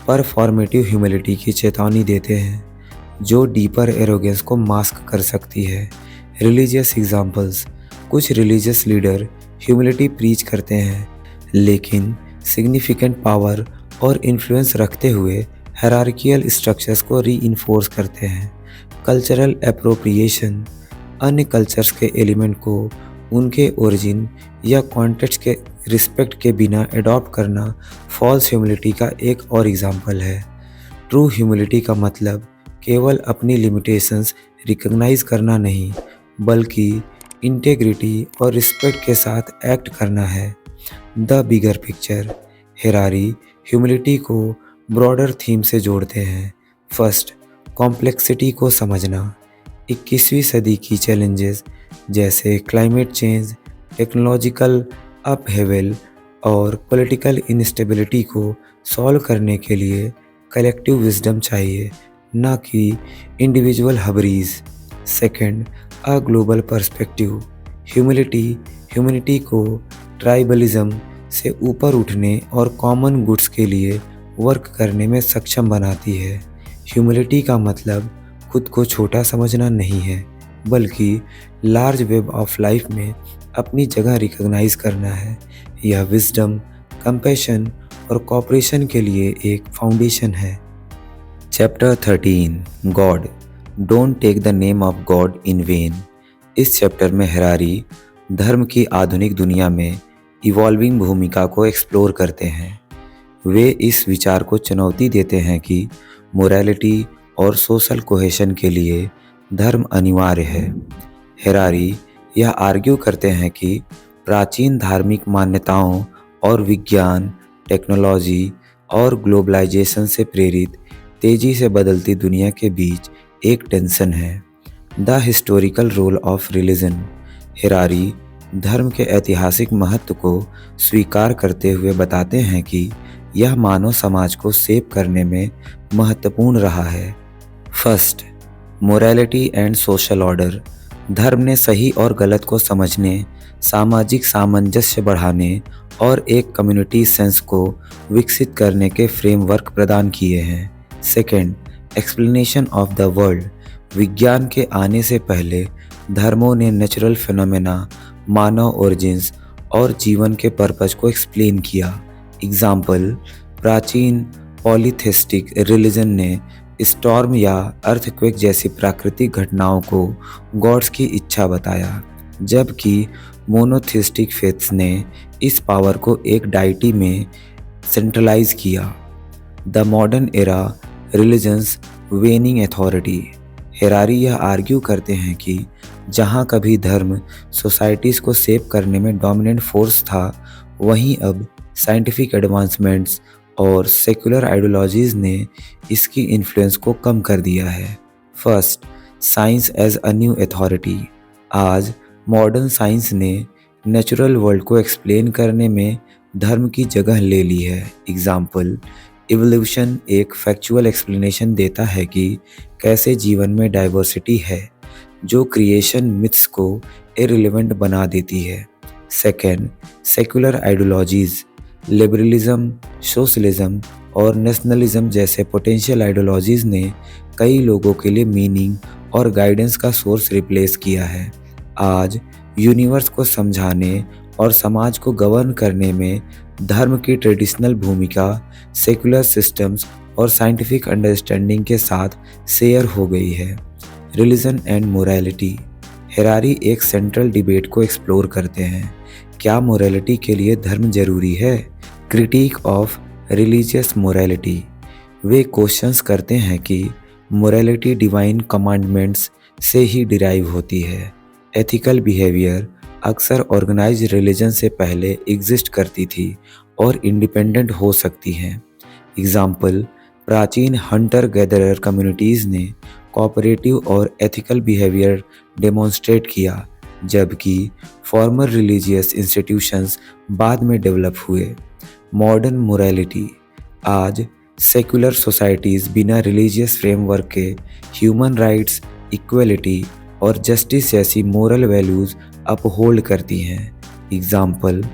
परफॉर्मेटिव ह्यूमिलिटी की चेतावनी देते हैं, जो डीपर एरोगेंस को मास्क कर सकती है। Religious examples. कुछ रिलीजियस लीडर ह्यूमिलिटी प्रीच करते हैं, लेकिन सिग्निफिकेंट पावर और इन्फ्लुएंस रखते हुए हायरार्कियल स्ट्रक्चर्स को रीइंफोर्स करते हैं। Cultural appropriation. अन्य कल्चर्स के एलिमेंट को उनके ओरिजिन या कॉन्टेक्स्ट के रिस्पेक्ट के बिना अडॉप्ट करना फॉल्स ह्यूमिलिटी का एक और एग्जाम्पल है। ट्रू ह्यूमिलिटी का मतलब केवल अपनी लिमिटेशंस रिकॉग्नाइज करना नहीं, बल्कि इंटेग्रिटी और रिस्पेक्ट के साथ एक्ट करना है। The bigger picture. Harari humility को ब्रॉडर थीम से जोड़ते हैं। फर्स्ट, कॉम्प्लेक्सिटी को समझना। 21वीं सदी की चैलेंजेस जैसे क्लाइमेट चेंज, टेक्नोलॉजिकल अपहेवल और पॉलिटिकल इंस्टेबिलिटी को सॉल्व करने के लिए कलेक्टिव विजडम चाहिए, ना कि individual hubris. Second, a global perspective. Humanity को ट्राइबलिज्म से ऊपर उठने और कॉमन गुड्स के लिए वर्क करने में सक्षम बनाती है। ह्यूमिलिटी का मतलब खुद को छोटा समझना नहीं है, बल्कि लार्ज वेब ऑफ लाइफ में अपनी जगह रिकॉग्नाइज करना है। यह विजडम, कंपैशन और कोऑपरेशन के लिए एक फाउंडेशन है। Chapter 13, God, don't take the name of God in vain. इस चैप्टर में हेरारी धर्म की आधुनिक दुनिया में इवॉल्विंग भूमिका को एक्सप्लोर करते हैं। वे इस विचार को चुनौती देते हैं कि मोरालिटी और सोशल कोहेशन के लिए धर्म अनिवार्य है। हेरारी यह आर्ग्यू करते हैं कि प्राचीन धार्मिक मान्यताओं और विज्ञान, टेक्नोलॉजी और ग्लोबलाइजेशन से प्रेरित तेजी से बदलती दुनिया के बीच एक टेंशन है। The historical role of religion. Harari धर्म के ऐतिहासिक महत्व को स्वीकार करते हुए बताते हैं कि यह मानव समाज को शेप करने में महत्वपूर्ण रहा है। First, morality and social order. धर्म ने सही और गलत को समझने, सामाजिक सामंजस्य बढ़ाने और एक कम्युनिटी सेंस को विकसित करने के फ्रेमवर्क प्रदान किए हैं। Second, explanation of the world. विज्ञान के आने से पहले धर्मों ने नेचुरल फिनोमेना, मानव ओरिजिन्स और जीवन के पर्पस को एक्सप्लेन किया। एग्जाम्पल, प्राचीन पॉलीथेइस्टिक रिलीजन ने स्टॉर्म या अर्थक्वेक जैसी प्राकृतिक घटनाओं को गॉड्स की इच्छा बताया, जबकि मोनोथिस्टिक फेथ्स ने इस पावर को एक डाइटी में सेंट्रलाइज किया। The modern era religion's waning authority. Harari यह आर्ग्यू करते हैं कि जहाँ कभी धर्म सोसाइटीज़ को शेप करने में डोमिनेंट फोर्स था, वहीं अब साइंटिफिक एडवांसमेंट्स और सेकुलर आइडियोलॉजीज़ ने इसकी इन्फ्लुएंस को कम कर दिया है। First, science as a new authority. आज मॉडर्न साइंस ने नेचुरल वर्ल्ड को एक्सप्लेन करने में धर्म की जगह ले ली है। एग्जाम्पल, इवोल्यूशन एक फैक्चुअल एक्सप्लेनेशन देता है कि कैसे जीवन में डाइवर्सिटी है, जो क्रिएशन मिथ्स को इररिलेवेंट बना देती है। Second, secular ideologies. Liberalism, socialism और नेशनलिज्म जैसे पोटेंशियल आइडियोलॉजीज़ ने कई लोगों के लिए मीनिंग और गाइडेंस का सोर्स रिप्लेस किया है। आज यूनिवर्स को समझाने और समाज को गवर्न करने में धर्म की ट्रेडिशनल भूमिका सेकुलर सिस्टम्स और साइंटिफिक अंडरस्टैंडिंग के साथ शेयर हो गई है। Religion and morality. हेरारी एक सेंट्रल डिबेट को एक्सप्लोर करते हैं। क्या मोरालिटी के लिए धर्म जरूरी है? Critic of religious morality. Way questions करते हैं कि मोरालिटी डिवाइन कमांडमेंट्स से ही डिराइव होती है। एथिकल बिहेवियर अक्सर ऑर्गेनाइज्ड रिलीजन से पहले एग्जिस्ट करती थी और इंडिपेंडेंट हो सकती हैं। एग्जाम्पल, प्राचीन हंटर गैदरर कम्युनिटीज़ ने कोऑपरेटिव और एथिकल बिहेवियर डेमोन्स्ट्रेट किया, जबकि फॉर्मल रिलीजियस इंस्टीट्यूशंस बाद में डेवलप हुए। Modern morality. आज सेकुलर सोसाइटीज़ बिना रिलीजियस फ्रेमवर्क के ह्यूमन राइट्स, इक्वलिटी और जस्टिस जैसी मोरल वैल्यूज़ अपहोल्ड करती हैं। Example,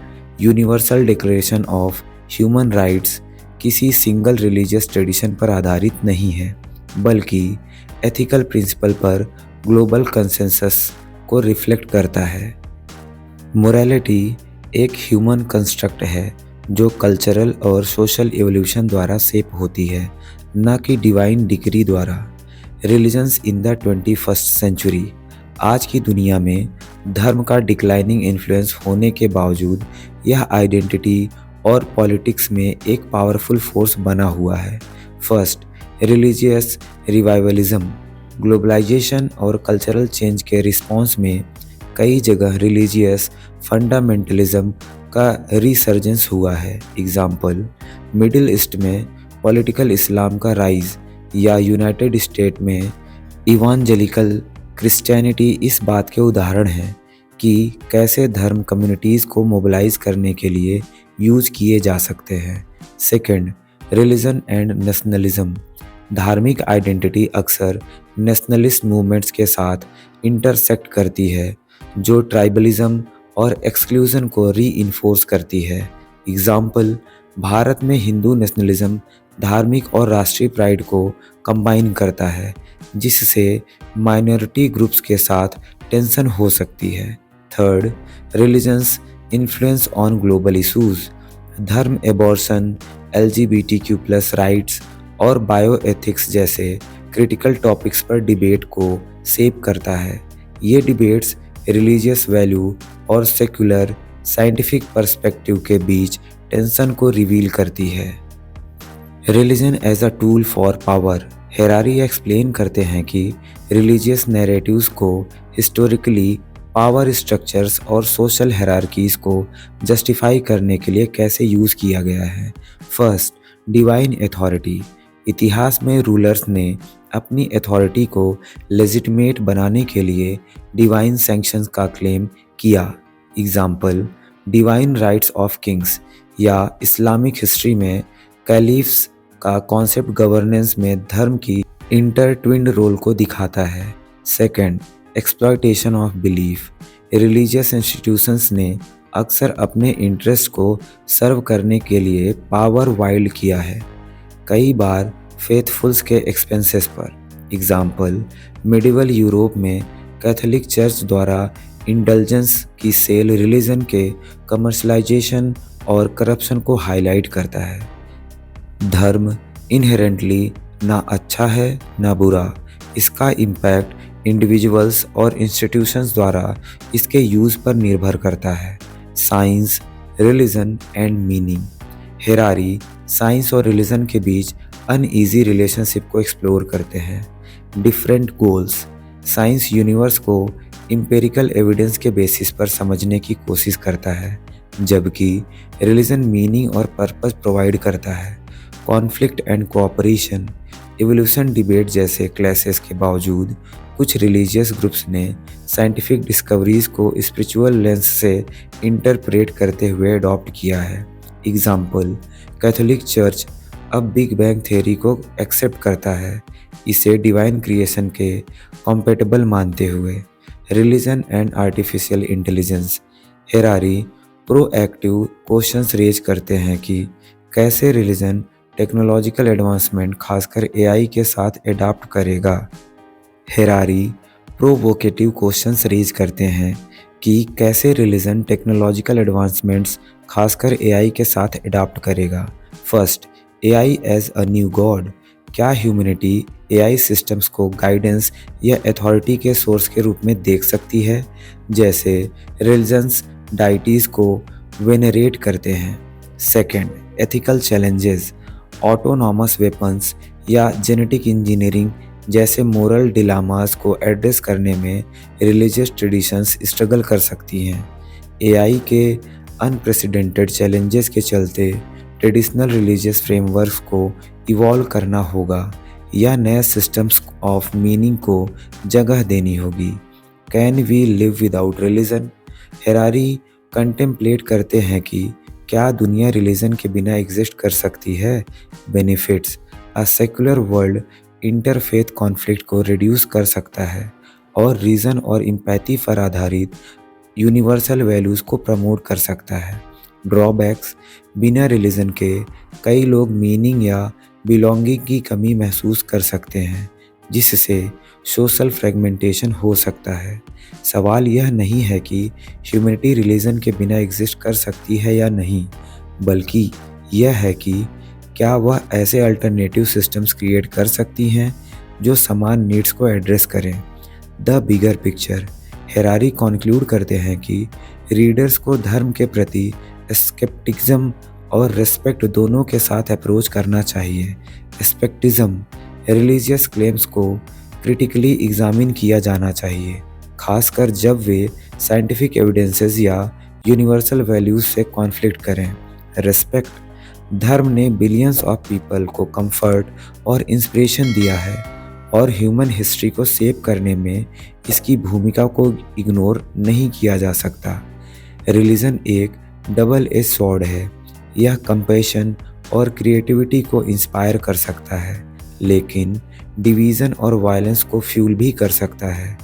universal declaration of human rights किसी सिंगल रिलीजियस ट्रेडिशन पर आधारित नहीं है, बल्कि एथिकल प्रिंसिपल पर ग्लोबल कंसेंसस को रिफ्लेक्ट करता है। मोरालिटी एक ह्यूमन कंस्ट्रक्ट है जो कल्चरल और सोशल एवोल्यूशन द्वारा शेप होती है, न कि डिवाइन डिक्री द्वारा। Religions in the 21st century. आज की दुनिया में धर्म का डिक्लाइनिंग इन्फ्लुएंस होने के बावजूद यह आइडेंटिटी और पॉलिटिक्स में एक पावरफुल फोर्स बना हुआ है। First, religious revivalism. ग्लोबलाइजेशन और कल्चरल चेंज के रिस्पॉन्स में कई जगह रिलीजियस फंडामेंटलिज्म का रिसर्जेंस हुआ है। एग्जाम्पल, मिडिल ईस्ट में पॉलिटिकल इस्लाम का राइज या यूनाइटेड स्टेट में इवांजेलिकल क्रिश्चियनिटी इस बात के उदाहरण हैं कि कैसे धर्म कम्युनिटीज़ को मोबिलाइज करने के लिए यूज किए जा सकते हैं। Second, religion and nationalism. धार्मिक आइडेंटिटी अक्सर नेशनलिस्ट मूवमेंट्स के साथ इंटरसेक्ट करती है, जो ट्राइबलिज्म और एक्सक्लूजन को रीइंफोर्स करती है। एग्जाम्पल, भारत में हिंदू नेशनलिज्म धार्मिक और राष्ट्रीय प्राइड को कंबाइन करता है, जिससे माइनॉरिटी ग्रुप्स के साथ टेंशन हो सकती है। Third, religion's influence on global issues. धर्म एबॉर्शन, LGBTQ+ राइट्स और बायोएथिक्स जैसे क्रिटिकल टॉपिक्स पर डिबेट को शेप करता है। ये डिबेट्स रिलीजियस वैल्यू और सेक्युलर साइंटिफिक पर्सपेक्टिव के बीच टेंशन को रिवील करती है। Religion as a tool for power. Harari explain करते हैं कि रिलीजियस नैरेटिव्स को हिस्टोरिकली पावर स्ट्रक्चर्स और सोशल हायरार्कीज़ को जस्टिफाई करने के लिए कैसे यूज़ किया गया है। First, divine authority. इतिहास में रूलर्स ने अपनी अथॉरिटी को लेजिटिमेट बनाने के लिए डिवाइन सैंक्शंस का क्लेम किया। Example, divine rights of Kings या इस्लामिक हिस्ट्री में कैलिफ्स का कॉन्सेप्ट गवर्नेंस में धर्म की इंटरट्विन्ड रोल को दिखाता है। Second, exploitation of belief. Religious institutions ने अक्सर अपने इंटरेस्ट को सर्व करने के लिए पावर वाइल्ड किया है, कई बार फेथफुल्स के एक्सपेंसेस पर। एग्जाम्पल, मिडिवल यूरोप में कैथोलिक चर्च द्वारा इंडल्जेंस की सेल रिलीजन के कमर्शलाइजेशन और करप्शन को हाईलाइट करता है। धर्म इनहेरेंटली ना अच्छा है ना बुरा, इसका इम्पैक्ट इंडिविजुअल्स और इंस्टीट्यूशंस द्वारा इसके यूज़ पर निर्भर करता है। Science, religion and meaning. Harari science और रिलीजन के बीच अनईजी रिलेशनशिप को एक्सप्लोर करते हैं। Different goals. साइंस यूनिवर्स को एम्पिरिकल एविडेंस के बेसिस पर समझने की कोशिश करता है, जबकि रिलीजन मीनिंग और पर्पस प्रोवाइड करता है। Conflict and cooperation. Evolution debate जैसे क्लैशेस के बावजूद कुछ रिलीजियस ग्रुप्स ने साइंटिफिक डिस्कवरीज को स्पिरिचुअल लेंस से इंटरप्रेट करते हुए अडॉप्ट किया है। एग्जाम्पल, कैथोलिक चर्च अब बिग बैंग थ्योरी को एक्सेप्ट करता है, इसे डिवाइन क्रिएशन के कॉम्पेटेबल मानते हुए। Religion and artificial intelligence. Harari proactive questions raise करते हैं कि कैसे रिलीजन टेक्नोलॉजिकल एडवांसमेंट खासकर AI के साथ एडाप्ट करेगा। हेरारी प्रोवोकेटिव क्वेश्चंस रेज करते हैं कि कैसे रिलीजन टेक्नोलॉजिकल एडवांसमेंट्स खासकर AI के साथ एडाप्ट करेगा। First, AI as a new god. क्या ह्यूमैनिटी AI सिस्टम्स को गाइडेंस या अथॉरिटी के सोर्स के रूप में देख सकती है, जैसे रिलीजन्स डाइटीज़ को वेनरेट करते हैं। Second, ethical challenges. Autonomous weapons या जेनेटिक इंजीनियरिंग जैसे मोरल डिलामास को एड्रेस करने में रिलीजियस ट्रेडिशंस स्ट्रगल कर सकती हैं। AI के अनप्रेसिडेंटेड चैलेंजेस के चलते ट्रेडिशनल रिलीजियस फ्रेमवर्क्स को इवॉल्व करना होगा या नए सिस्टम्स ऑफ मीनिंग को जगह देनी होगी। Can we live without religion? Harari contemplate करते हैं कि क्या दुनिया रिलीजन के बिना एग्जिस्ट कर सकती है। बेनिफिट्स। अ सेकुलर वर्ल्ड इंटरफेथ कॉन्फ्लिक्ट को रिड्यूस कर सकता है और रीजन और एम्पैथी पर आधारित यूनिवर्सल वैल्यूज़ को प्रमोट कर सकता है। ड्रॉबैक्स। बिना रिलीजन के कई लोग मीनिंग या बिलोंगिंग की कमी महसूस कर सकते हैं, जिससे सोशल फ्रेगमेंटेशन हो सकता है। सवाल यह नहीं है कि ह्यूमैनिटी रिलीजन के बिना एग्जिस्ट कर सकती है या नहीं, बल्कि यह है कि क्या वह ऐसे अल्टरनेटिव सिस्टम्स क्रिएट कर सकती हैं जो समान नीड्स को एड्रेस करें। The bigger picture. Harari conclude करते हैं कि रीडर्स को धर्म के प्रति स्केप्टिज्म और रिस्पेक्ट दोनों के साथ अप्रोच करना चाहिए। स्केप्टिज्म रिलीजियस क्लेम्स को क्रिटिकली एग्जामिन किया जाना चाहिए, खासकर जब वे साइंटिफिक एविडेंसेस या यूनिवर्सल वैल्यूज से कॉन्फ्लिक्ट करें। रेस्पेक्ट। धर्म ने बिलियंस ऑफ पीपल को कंफर्ट और इंस्पिरेशन दिया है और ह्यूमन हिस्ट्री को सेव करने में इसकी भूमिका को इग्नोर नहीं किया जा सकता। रिलीजन एक डबल एज स्वॉर्ड है। यह कंपैशन और क्रिएटिविटी को इंस्पायर कर सकता है, लेकिन डिवीज़न और वायलेंस को फ्यूल भी कर सकता है।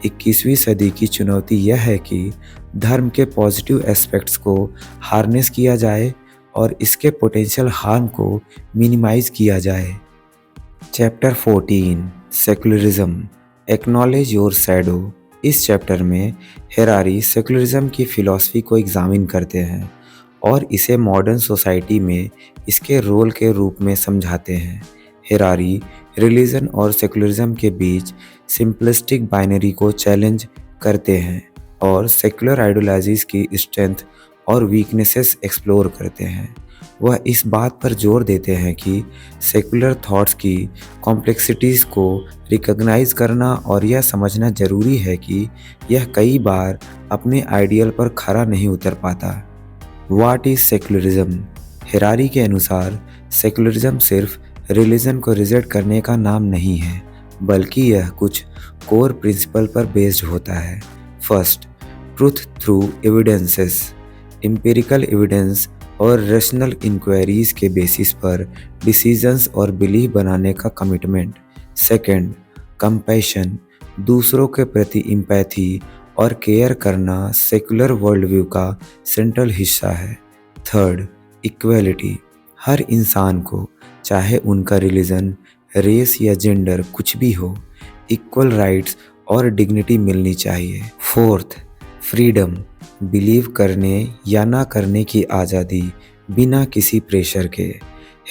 21वीं सदी की चुनौती यह है कि धर्म के पॉजिटिव एस्पेक्ट्स को हार्नेस किया जाए और इसके पोटेंशियल हार्म को मिनिमाइज किया जाए। Chapter 14 secularism acknowledge your shadow. इस चैप्टर में हेरारी सेकुलरिज्म की फिलॉसफी को एग्जामिन करते हैं और इसे मॉडर्न सोसाइटी में इसके रोल के रूप में समझाते हैं। हेरारी रिलीजन और सेकुलरिज्म के बीच सिंपलिस्टिक बाइनरी को चैलेंज करते हैं और सेकुलर आइडियोलॉजीज की स्ट्रेंथ और वीकनेसेस एक्सप्लोर करते हैं। वह इस बात पर जोर देते हैं कि सेकुलर थॉट्स की कॉम्प्लेक्सिटीज़ को रिकॉग्नाइज करना और यह समझना ज़रूरी है कि यह कई बार अपने आइडियल पर खरा नहीं उतर पाता। What is secularism? हेरारी के अनुसार सेकुलरिज्म सिर्फ रिलीजन को रिजेक्ट करने का नाम नहीं है, बल्कि यह कुछ कोर प्रिंसिपल पर बेस्ड होता है। First, truth through evidences. Empirical evidence और रेशनल इंक्वायरीज के बेसिस पर डिसीजंस और बिलीफ बनाने का कमिटमेंट। Second, compassion. दूसरों के प्रति एम्पैथी और केयर करना सेकुलर वर्ल्ड व्यू का सेंट्रल हिस्सा है। Third, equality. हर इंसान को, चाहे उनका रिलीजन, रेस या जेंडर कुछ भी हो, इक्वल राइट्स और डिग्निटी मिलनी चाहिए। Fourth, freedom. बिलीव करने या ना करने की आज़ादी बिना किसी प्रेशर के।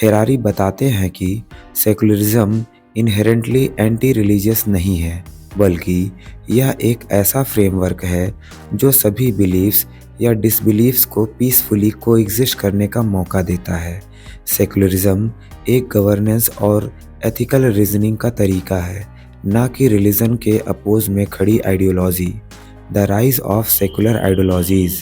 हेरारी बताते हैं कि सेकुलरिज्म इनहेरेंटली एंटी रिलीजियस नहीं है, बल्कि यह एक ऐसा फ्रेमवर्क है जो सभी बिलीव्स या डिसबिलीव्स को पीसफुली कोएग्जिस्ट करने का मौका देता है। सेकुलरिज्म एक गवर्नेंस और एथिकल रीजनिंग का तरीका है, ना कि रिलीजन के अपोज में खड़ी ideology. The rise of secular ideologies.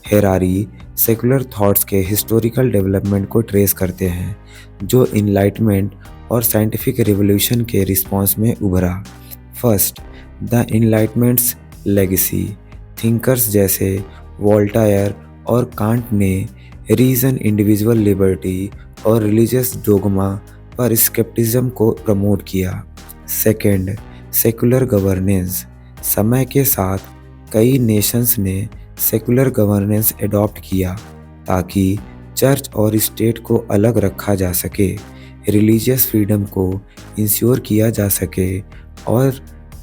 Harari secular thoughts के हिस्टोरिकल डेवलपमेंट को ट्रेस करते हैं, जो इनलाइटमेंट और साइंटिफिक रिवोल्यूशन के रिस्पॉन्स में उभरा। First, the enlightenment's legacy. Thinkers जैसे वोल्टायर और कांट ने रीजन, इंडिविजुअल लिबर्टी और रिलीजियस डोगमा पर स्केप्टिज्म को प्रमोट किया। Second, secular governance. समय के साथ कई नेशंस ने सेकुलर गवर्नेंस एडॉप्ट किया ताकि चर्च और स्टेट को अलग रखा जा सके, रिलीजियस फ्रीडम को इंश्योर किया जा सके और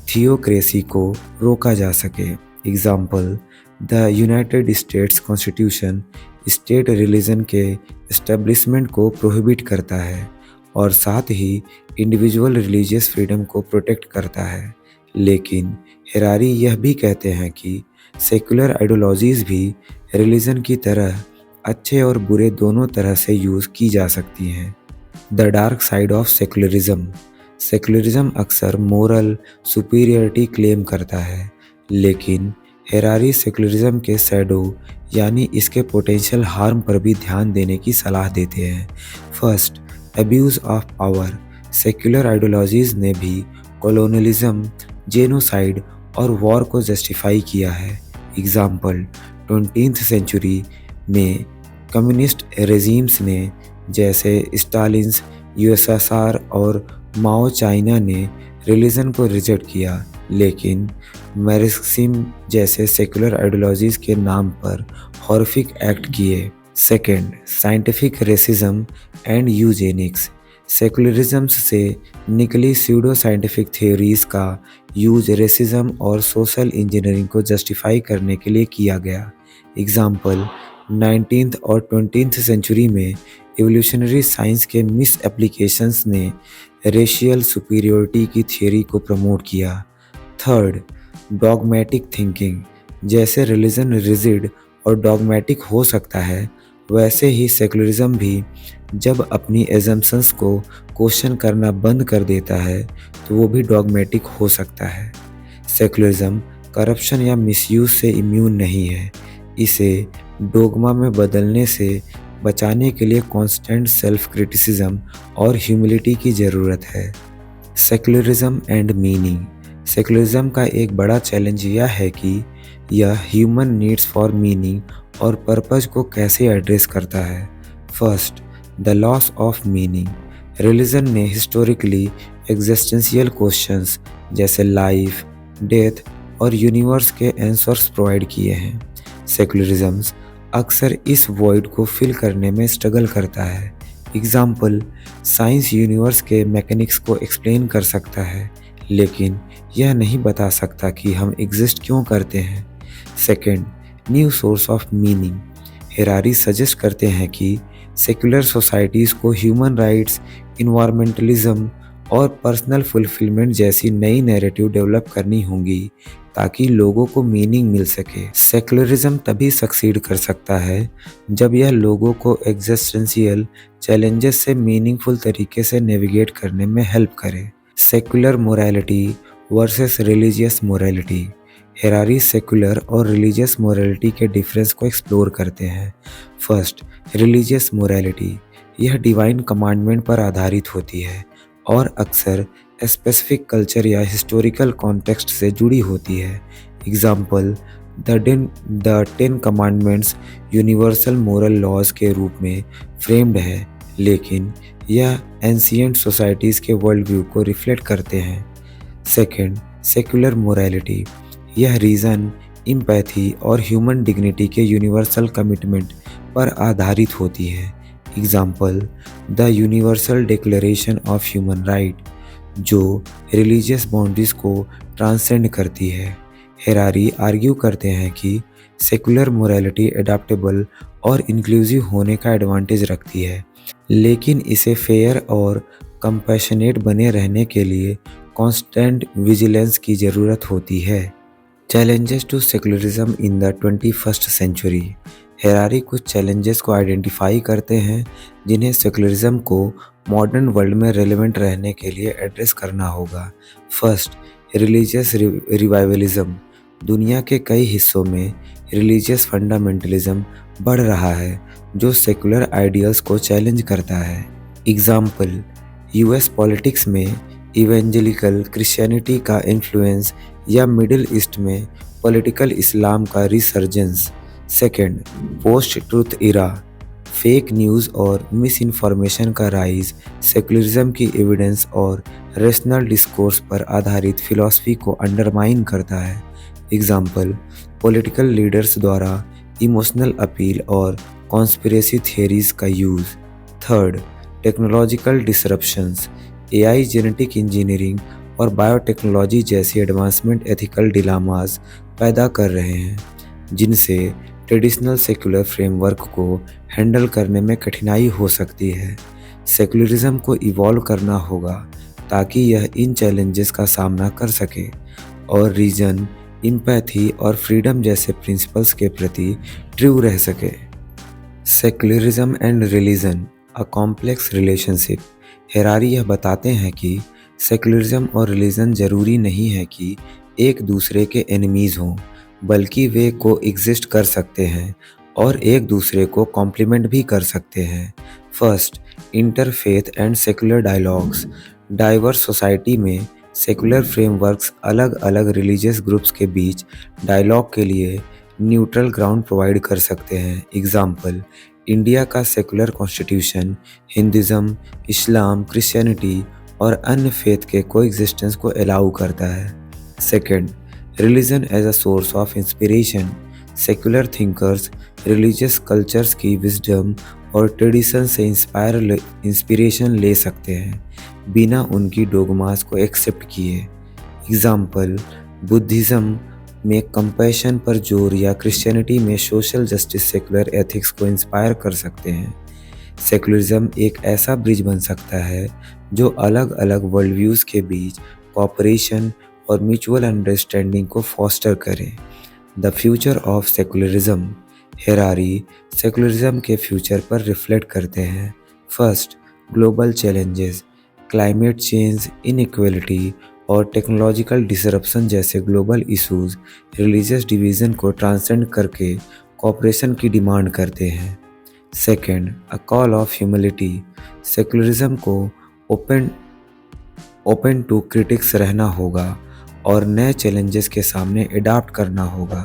थियोक्रेसी को रोका जा सके। Example, the United states constitution state religion के एस्टेब्लिशमेंट को प्रोहिबिट करता है और साथ ही इंडिविजुअल रिलीजियस फ्रीडम को प्रोटेक्ट करता है। लेकिन हेरारी यह भी कहते हैं कि सेकुलर आइडियोलॉजीज भी रिलीजन की तरह अच्छे और बुरे दोनों तरह से यूज़ की जा सकती हैं। The dark side of secularism. Secularism अक्सर मोरल सुपीरियरिटी क्लेम करता है, लेकिन हेरारी सेकुलरिज्म के शैडो यानी इसके पोटेंशियल हार्म पर भी ध्यान देने की सलाह देते हैं। First, abuse of power. Secular ideologies ने भी कॉलोनियलिज्म, जेनोसाइड और वॉर को जस्टिफाई किया है। एग्जाम्पल, 20th सेंचुरी में कम्युनिस्ट रेजिम्स ने जैसे स्टालिन्स यूएसएसआर और माओ चाइना ने रिलीजन को रिजेक्ट किया, लेकिन मार्क्सिज्म जैसे सेकुलर आइडियोलॉजीज के नाम पर हॉरिफिक एक्ट किए। Second, scientific racism and Eugenix. Secularism से निकली स्यूडो साइंटिफिक थ्योरीज का यूज रेसिज्म और सोशल इंजीनियरिंग को जस्टिफाई करने के लिए किया गया। एग्जाम्पल, 19th और 20th सेंचुरी में एवोल्यूशनरी साइंस के मिस एप्लीकेशंस ने रेशियल सुपीरियोरिटी की थ्योरी को प्रमोट किया। Third, dogmatic thinking. जैसे रिलीजन रिजिड और डॉगमेटिक हो सकता है, वैसे ही सेकुलरिज्म भी जब अपनी एजम्पशंस को क्वेश्चन करना बंद कर देता है तो वो भी डॉगमेटिक हो सकता है। सेकुलरिज्म करप्शन या मिसयूज से इम्यून नहीं है। इसे डोगमा में बदलने से बचाने के लिए कांस्टेंट सेल्फ क्रिटिसिज्म और ह्यूमिलिटी की ज़रूरत है। Secularism and meaning. सेकुलरिज्म का एक बड़ा चैलेंज यह है कि यह ह्यूमन नीड्स फॉर मीनिंग और पर्पज को कैसे एड्रेस करता है। First, the loss of meaning. Religion ने हिस्टोरिकली एग्जिस्टेंशियल क्वेश्चंस जैसे लाइफ, डेथ और यूनिवर्स के आंसर्स प्रोवाइड किए हैं। सेकुलरिज्म अक्सर इस वॉइड को फिल करने में स्ट्रगल करता है। एग्जाम्पल, साइंस यूनिवर्स के मैकेनिक्स को एक्सप्लेन कर सकता है लेकिन यह नहीं बता सकता कि हम एग्जिस्ट क्यों करते हैं। Second, new source of meaning. Harari suggest करते हैं कि सेकुलर सोसाइटीज़ को ह्यूमन राइट्स, इन्वायरमेंटलिज्म और पर्सनल फुलफिलमेंट जैसी नई नैरेटिव डेवलप करनी होंगी ताकि लोगों को मीनिंग मिल सके। सेकुलरिज्म तभी सक्सीड कर सकता है जब यह लोगों को एग्जिस्टेंशियल चैलेंजेस से मीनिंगफुल तरीके से नेविगेट करने में हेल्प करे। Secular morality versus religious morality. Harari secular और रिलीजियस मोरालिटी के डिफरेंस को एक्सप्लोर करते हैं। First, religious morality. यह डिवाइन कमांडमेंट पर आधारित होती है और अक्सर स्पेसिफिक कल्चर या हिस्टोरिकल कॉन्टेक्स्ट से जुड़ी होती है। Example, the 10 commandments universal moral laws के रूप में फ्रेम्ड है लेकिन यह एंशिएंट सोसाइटीज़ के वर्ल्ड व्यू को रिफ्लेक्ट करते हैं। Second, secular morality. यह रीज़न, इम्पैथी और ह्यूमन डिग्निटी के यूनिवर्सल कमिटमेंट पर आधारित होती है। Example, the universal declaration of human right, जो रिलीजियस बाउंड्रीज को ट्रांसेंड करती है। हेरारी आर्ग्यू करते हैं कि सेकुलर मोरालिटी एडाप्टेबल और इंक्लूसिव होने का एडवांटेज रखती है लेकिन इसे फेयर और कंपैशनेट बने रहने के लिए कांस्टेंट विजिलेंस की ज़रूरत होती है। Challenges to secularism in the 21st century. Harari कुछ चैलेंजेस को आइडेंटिफाई करते हैं जिन्हें सेकुलरिज्म को मॉडर्न वर्ल्ड में रेलेवेंट रहने के लिए एड्रेस करना होगा। First, religious revivalism. दुनिया के कई हिस्सों में रिलीजियस फंडामेंटलिज्म बढ़ रहा है जो सेकुलर आइडियल्स को चैलेंज करता है। एग्जाम्पल, यूएस पॉलिटिक्स में इवेंजेलिकल क्रिश्चियनिटी का इन्फ्लुएंस या मिडिल ईस्ट में पॉलिटिकल इस्लाम का रिसर्जेंस। सेकेंड, पोस्ट ट्रुथ इरा। फेक न्यूज़ और मिस इन्फॉर्मेशन का राइज सेकुलरिज्म की एविडेंस और रेशनल डिस्कोर्स पर आधारित फिलॉसफी को अंडरमाइन करता है। एग्जाम्पल, पॉलिटिकल लीडर्स द्वारा इमोशनल अपील और कॉन्स्पिरेसी थियरीज का use. Third, technological disruptions. AI, genetic engineering और बायोटेक्नोलॉजी जैसी एडवांसमेंट एथिकल डिलामास पैदा कर रहे हैं जिनसे ट्रेडिशनल सेकुलर फ्रेमवर्क को हैंडल करने में कठिनाई हो सकती है। सेकुलरिज्म को इवॉल्व करना होगा ताकि यह इन चैलेंजेस का सामना कर सके और रीजन, इम्पैथी और फ्रीडम जैसे प्रिंसिपल्स के प्रति ट्रू रह सके। Secularism and religion, a complex relationship. Harari यह बताते हैं कि सेकुलरिज्म और रिलीजन जरूरी नहीं है कि एक दूसरे के एनिमीज़ हों बल्कि वे को एग्जिस्ट कर सकते हैं और एक दूसरे को कॉम्प्लीमेंट भी कर सकते हैं। First, interfaith and secular dialogues. Diverse society में सेकुलर फ्रेमवर्क्स अलग अलग रिलीजियस ग्रुप्स के बीच डायलॉग के लिए न्यूट्रल ग्राउंड प्रोवाइड कर सकते हैं। एग्जाम्पल, इंडिया का secular constitution Hinduism, Islam, Christianity और अन्य फेथ के कोएग्जिस्टेंस को अलाउ करता है। Second, religion as a source of inspiration. Secular thinkers religious cultures की विजडम और ट्रेडिशन से इंस्पिरेशन ले सकते हैं बिना उनकी डोगमास को एक्सेप्ट किए। एग्जाम्पल, बुद्धिज़्म में कंपैशन पर जोर या क्रिश्चियनिटी में सोशल जस्टिस सेकुलर एथिक्स को इंस्पायर कर सकते हैं। सेकुलरिज्म एक ऐसा ब्रिज बन सकता है जो अलग अलग वर्ल्ड व्यूज़ के बीच कॉपरेशन और म्यूचुअल अंडरस्टैंडिंग को फॉस्टर करें। The future of secularism. Harari secularism के फ्यूचर पर रिफ्लेक्ट करते हैं। First, global challenges, climate change, inequality और टेक्नोलॉजिकल डिसरप्शन जैसे ग्लोबल इश्यूज रिलीजियस डिवीज़न को ट्रांसेंड करके कॉपरेशन की डिमांड करते हैं। Second, a call of humility, secularism को ओपन ओपन टू क्रिटिक्स रहना होगा और नए चैलेंजेस के सामने अडाप्ट करना होगा।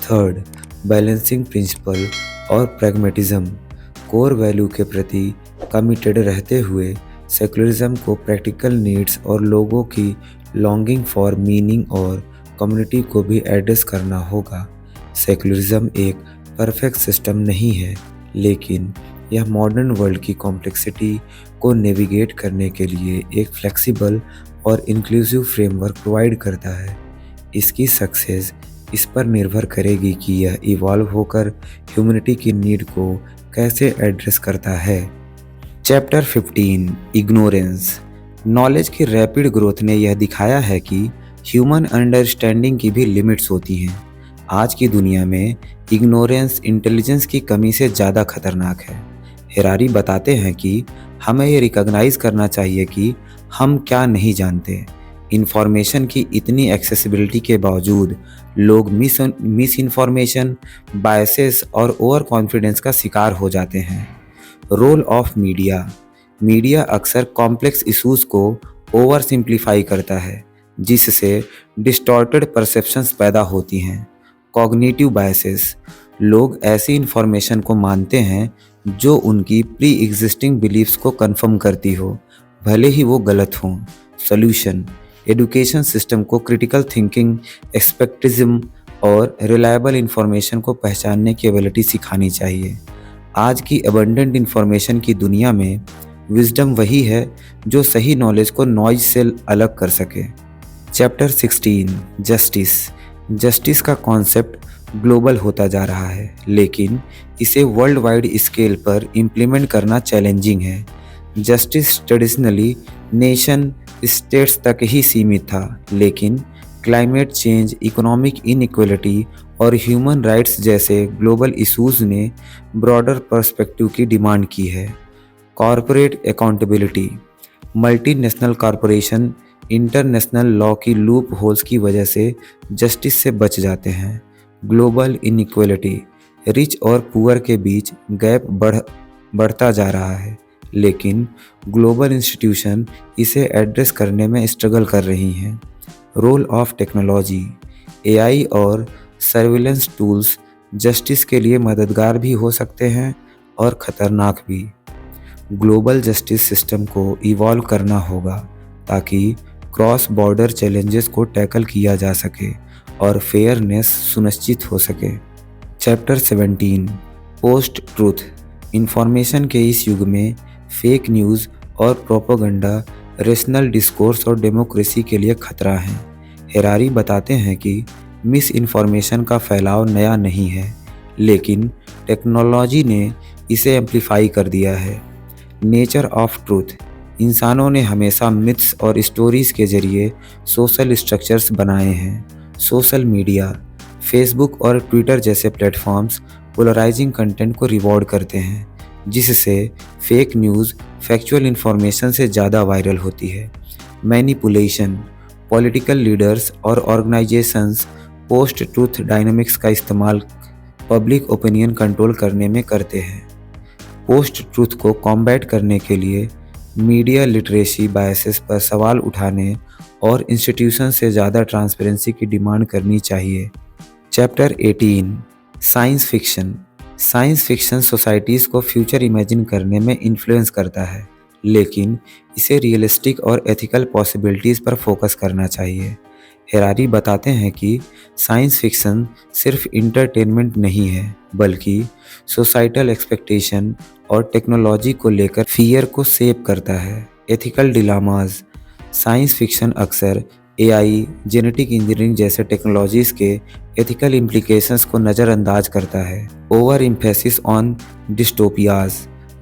थर्ड, बैलेंसिंग प्रिंसिपल और प्रैग्मेटिज्म, कोर वैल्यू के प्रति कमिटेड रहते हुए सेकुलरिज्म को प्रैक्टिकल नीड्स और लोगों की लॉन्गिंग फॉर मीनिंग और कम्युनिटी को भी एड्रेस करना होगा। सेकुलरिज्म एक परफेक्ट सिस्टम नहीं है, लेकिन यह मॉडर्न वर्ल्ड की कॉम्प्लेक्सिटी को नेविगेट करने के लिए एक फ्लेक्सिबल और इंक्लूसिव फ्रेमवर्क प्रोवाइड करता है। इसकी सक्सेस इस पर निर्भर करेगी कि यह इवॉल्व होकर ह्यूमैनिटी की नीड को कैसे एड्रेस करता है। Chapter 15, ignorance. नॉलेज की रैपिड ग्रोथ ने यह दिखाया है कि ह्यूमन अंडरस्टैंडिंग की भी लिमिट्स होती हैं। आज की दुनिया में इग्नोरेंस इंटेलिजेंस की कमी से ज़्यादा खतरनाक है। हेरारी बताते हैं कि हमें ये रिकॉग्नाइज करना चाहिए कि हम क्या नहीं जानते। इंफॉर्मेशन की इतनी एक्सेसिबिलिटी के बावजूद लोग मिस इन्फॉर्मेशन, बायसेस और ओवर कॉन्फिडेंस का शिकार हो जाते हैं। Role of media. मीडिया अक्सर कॉम्प्लेक्स इश्यूज को ओवर सिंप्लीफाई करता है, जिससे डिस्टॉर्टेड परसेप्शंस पैदा होती हैं। Cognitive biases. लोग ऐसी इंफॉर्मेशन को मानते हैं जो उनकी प्री एग्जिस्टिंग बिलीफ्स को कंफर्म करती हो, भले ही वो गलत हों। सॉल्यूशन। एजुकेशन सिस्टम को क्रिटिकल थिंकिंग, एक्सपेक्टिज्म और रिलायबल इंफॉर्मेशन को पहचानने की एबिलिटी सिखानी चाहिए। आज की अबंडेंट इंफॉर्मेशन की दुनिया में विजडम वही है जो सही नॉलेज को नॉइज से अलग कर सके। Chapter 16, justice. जस्टिस का कॉन्सेप्ट ग्लोबल होता जा रहा है, लेकिन इसे वर्ल्ड वाइड स्केल पर इम्प्लीमेंट करना चैलेंजिंग है। जस्टिस ट्रेडिशनली नेशन स्टेट्स तक ही सीमित था, लेकिन क्लाइमेट चेंज, इकोनॉमिक इनइक्वलिटी और ह्यूमन राइट्स जैसे ग्लोबल इश्यूज ने ब्रॉडर पर्सपेक्टिव की डिमांड की है। Corporate accountability. Multinational corporation international law की लूप होल्स की वजह से जस्टिस से बच जाते हैं। Global inequality. रिच और पुअर के बीच गैप बढ़ता जा रहा है, लेकिन ग्लोबल इंस्टीट्यूशन इसे एड्रेस करने में स्ट्रगल कर रही हैं। Role of technology. एआई और सर्विलेंस टूल्स जस्टिस के लिए मददगार भी हो सकते हैं और ख़तरनाक भी। ग्लोबल जस्टिस सिस्टम को इवॉल्व करना होगा ताकि क्रॉस बॉर्डर चैलेंजेस को टैकल किया जा सके और फेयरनेस सुनिश्चित हो सके। Chapter 17, post truth. इंफॉर्मेशन के इस युग में फेक न्यूज़ और प्रोपेगेंडा रेशनल डिस्कोर्स और डेमोक्रेसी के लिए खतरा हैं। हेरारी बताते हैं कि मिस इन्फॉर्मेशन का फैलाव नया नहीं है, लेकिन टेक्नोलॉजी ने इसे एम्प्लीफाई कर दिया है। Nature of truth. इंसानों ने हमेशा मिथ्स और स्टोरीज के जरिए सोशल स्ट्रक्चर्स बनाए हैं। सोशल मीडिया, फेसबुक और ट्विटर जैसे प्लेटफॉर्म्स पोलराइजिंग कंटेंट को रिवॉर्ड करते हैं, जिससे फेक न्यूज़ फैक्चुअल इंफॉर्मेशन से ज़्यादा वायरल होती है। मैनिपुलेशन। पॉलिटिकल लीडर्स और ऑर्गेनाइजेशंस पोस्ट ट्रूथ डायनामिक्स का इस्तेमाल पब्लिक ओपिनियन कंट्रोल करने में करते हैं। पोस्ट ट्रूथ को कॉम्बैट करने के लिए मीडिया लिटरेसी, बायसेस पर सवाल उठाने और इंस्टीट्यूशन से ज़्यादा ट्रांसपेरेंसी की डिमांड करनी चाहिए। Chapter 18, science fiction. Science fiction societies को फ्यूचर इमेजिन करने में इन्फ्लुएंस करता है, लेकिन इसे रियलिस्टिक और एथिकल पॉसिबिलिटीज़ पर फोकस करना चाहिए। हेरारी बताते हैं कि साइंस फिक्शन सिर्फ इंटरटेनमेंट नहीं है, बल्कि सोसाइटल एक्सपेक्टेशन और टेक्नोलॉजी को लेकर फियर को शेप करता है। Ethical dilemmas. साइंस फिक्शन अक्सर एआई, जेनेटिक इंजीनियरिंग जैसे टेक्नोलॉजीज़ के एथिकल इम्प्लीकेशंस को नज़रअंदाज करता है। Over emphasis on dystopias.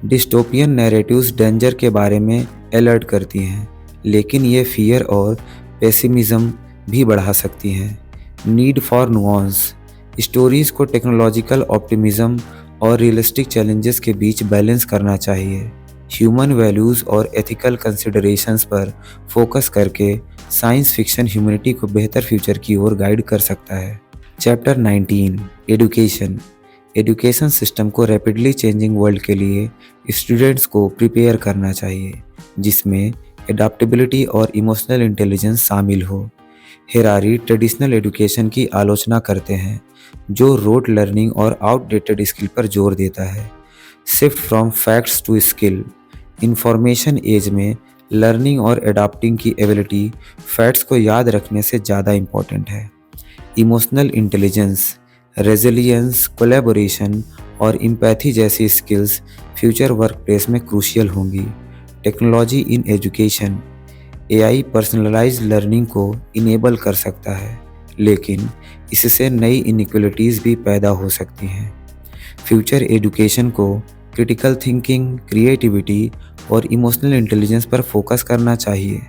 Dystopian narratives danger के बारे में अलर्ट करती हैं, लेकिन ये फियर और पेसिमिज्म भी बढ़ा सकती हैं। Need for nuance. स्टोरीज को टेक्नोलॉजिकल ऑप्टिमिज्म और रियलिस्टिक चैलेंजेस के बीच बैलेंस करना चाहिए। ह्यूमन वैल्यूज़ और एथिकल कंसिडरेशंस पर फोकस करके साइंस फिक्शन ह्यूमैनिटी को बेहतर फ्यूचर की ओर गाइड कर सकता है। Chapter 19 education. एजुकेशन सिस्टम को रैपिडली चेंजिंग वर्ल्ड के लिए स्टूडेंट्स को प्रिपेयर करना चाहिए, जिसमें एडाप्टेबिलिटी और इमोशनल इंटेलिजेंस शामिल हो। हेरारी ट्रेडिशनल एजुकेशन की आलोचना करते हैं, जो रोट लर्निंग और आउटडेटेड स्किल पर जोर देता है। Shift from facts to skill. Information age में लर्निंग और एडाप्टिंग की एबिलिटी फैक्ट्स को याद रखने से ज़्यादा इम्पोर्टेंट है। इमोशनल इंटेलिजेंस, रेजिलियंस, कोलैबोरेशन और एम्पैथी जैसी स्किल्स फ्यूचर वर्कप्लेस में क्रूशियल होंगी। Technology in education. AI personalised learning को इनेबल कर सकता है, लेकिन इससे नई इनइक्वलिटीज़ भी पैदा हो सकती हैं। फ्यूचर एजुकेशन को क्रिटिकल थिंकिंग, क्रिएटिविटी और इमोशनल इंटेलिजेंस पर फोकस करना चाहिए,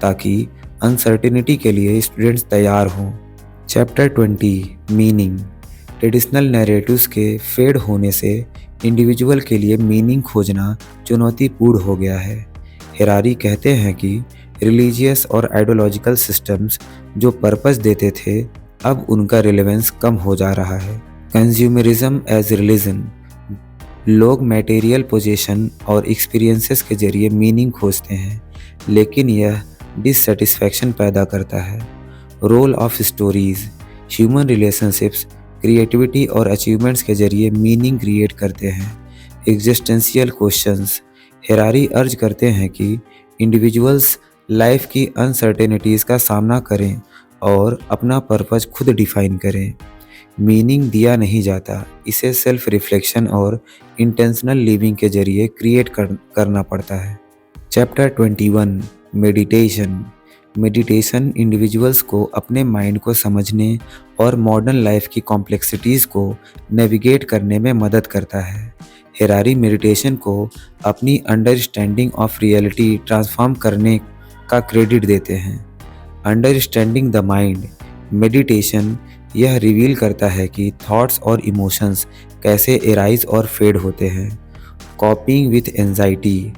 ताकि अनसर्टेनिटी के लिए स्टूडेंट्स तैयार हों। Chapter 20 meaning. ट्रेडिशनल नैरेटिव्स के फेड होने से इंडिविजुअल के लिए मीनिंग खोजना चुनौतीपूर्ण हो गया है। हेरारी कहते हैं कि रिलीजियस और आइडियोलॉजिकल सिस्टम्स जो पर्पस देते थे, अब उनका रिलेवेंस कम हो जा रहा है। Consumerism as religion. लोग मटेरियल पोजीशन और एक्सपीरियंसेस के जरिए मीनिंग खोजते हैं, लेकिन यह डिससेटिस्फैक्शन पैदा करता है। Role of stories. Human relationships creativity और अचीवमेंट्स के जरिए मीनिंग क्रिएट करते हैं। Existential questions. हेरारी अर्ज करते हैं कि इंडिविजुअल्स लाइफ की अनसर्टेनिटीज़ का सामना करें और अपना पर्पस खुद डिफाइन करें। मीनिंग दिया नहीं जाता, इसे सेल्फ रिफ्लेक्शन और इंटेंशनल लिविंग के जरिए क्रिएट करना पड़ता है। Chapter 21 meditation. मेडिटेशन इंडिविजुअल्स को अपने माइंड को समझने और मॉडर्न लाइफ की कॉम्प्लेक्सिटीज़ को नेविगेट करने में मदद करता है। हेरारी मेडिटेशन को अपनी अंडरस्टैंडिंग ऑफ रियलिटी ट्रांसफॉर्म करने का क्रेडिट देते हैं। Understanding the mind. मेडिटेशन यह रिवील करता है कि थॉट्स और इमोशंस कैसे एराइज और फेड होते हैं। कॉपिंग with anxiety.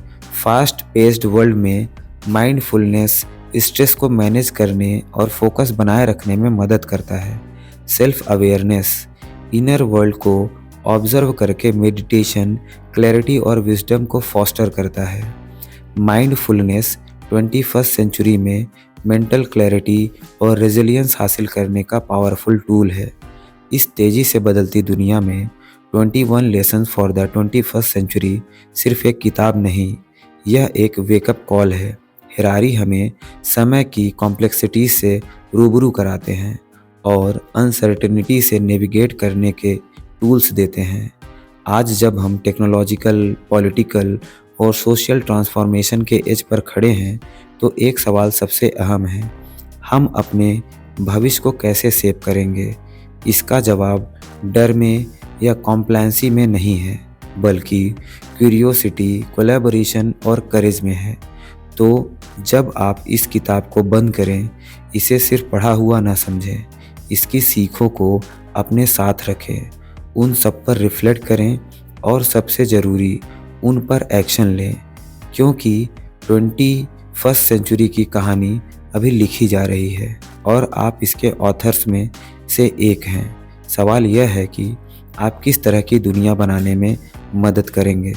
Fast paced world में माइंडफुलनेस स्ट्रेस को मैनेज करने और फोकस बनाए रखने में मदद करता है। Self awareness. इनर वर्ल्ड को ऑब्जर्व करके मेडिटेशन क्लैरिटी और विजडम को फॉस्टर करता है। माइंडफुलनेस 21st सेंचुरी में मेंटल क्लैरिटी और रेजिलियंस हासिल करने का पावरफुल टूल है। इस तेज़ी से बदलती दुनिया में 21 lesson for the 21st century सिर्फ एक किताब नहीं, यह एक वेकअप कॉल है। हेरारी हमें समय की कॉम्प्लेक्सिटी से रूबरू कराते हैं और अनसर्टेनिटी से नेविगेट करने के टूल्स देते हैं। आज जब हम टेक्नोलॉजिकल, पॉलिटिकल और सोशल ट्रांसफॉर्मेशन के एज पर खड़े हैं, तो एक सवाल सबसे अहम है, हम अपने भविष्य को कैसे सेव करेंगे? इसका जवाब डर में या कॉम्प्लायंसी में नहीं है, बल्कि क्यूरियोसिटी, कोलैबोरेशन और करेज में है। तो जब आप इस किताब को बंद करें, इसे सिर्फ पढ़ा हुआ ना समझें, इसकी सीखों को अपने साथ रखें, उन सब पर रिफ्लेक्ट करें और सबसे ज़रूरी उन पर एक्शन लें, क्योंकि 21st सेंचुरी की कहानी अभी लिखी जा रही है और आप इसके ऑथर्स में से एक हैं। सवाल यह है कि आप किस तरह की दुनिया बनाने में मदद करेंगे।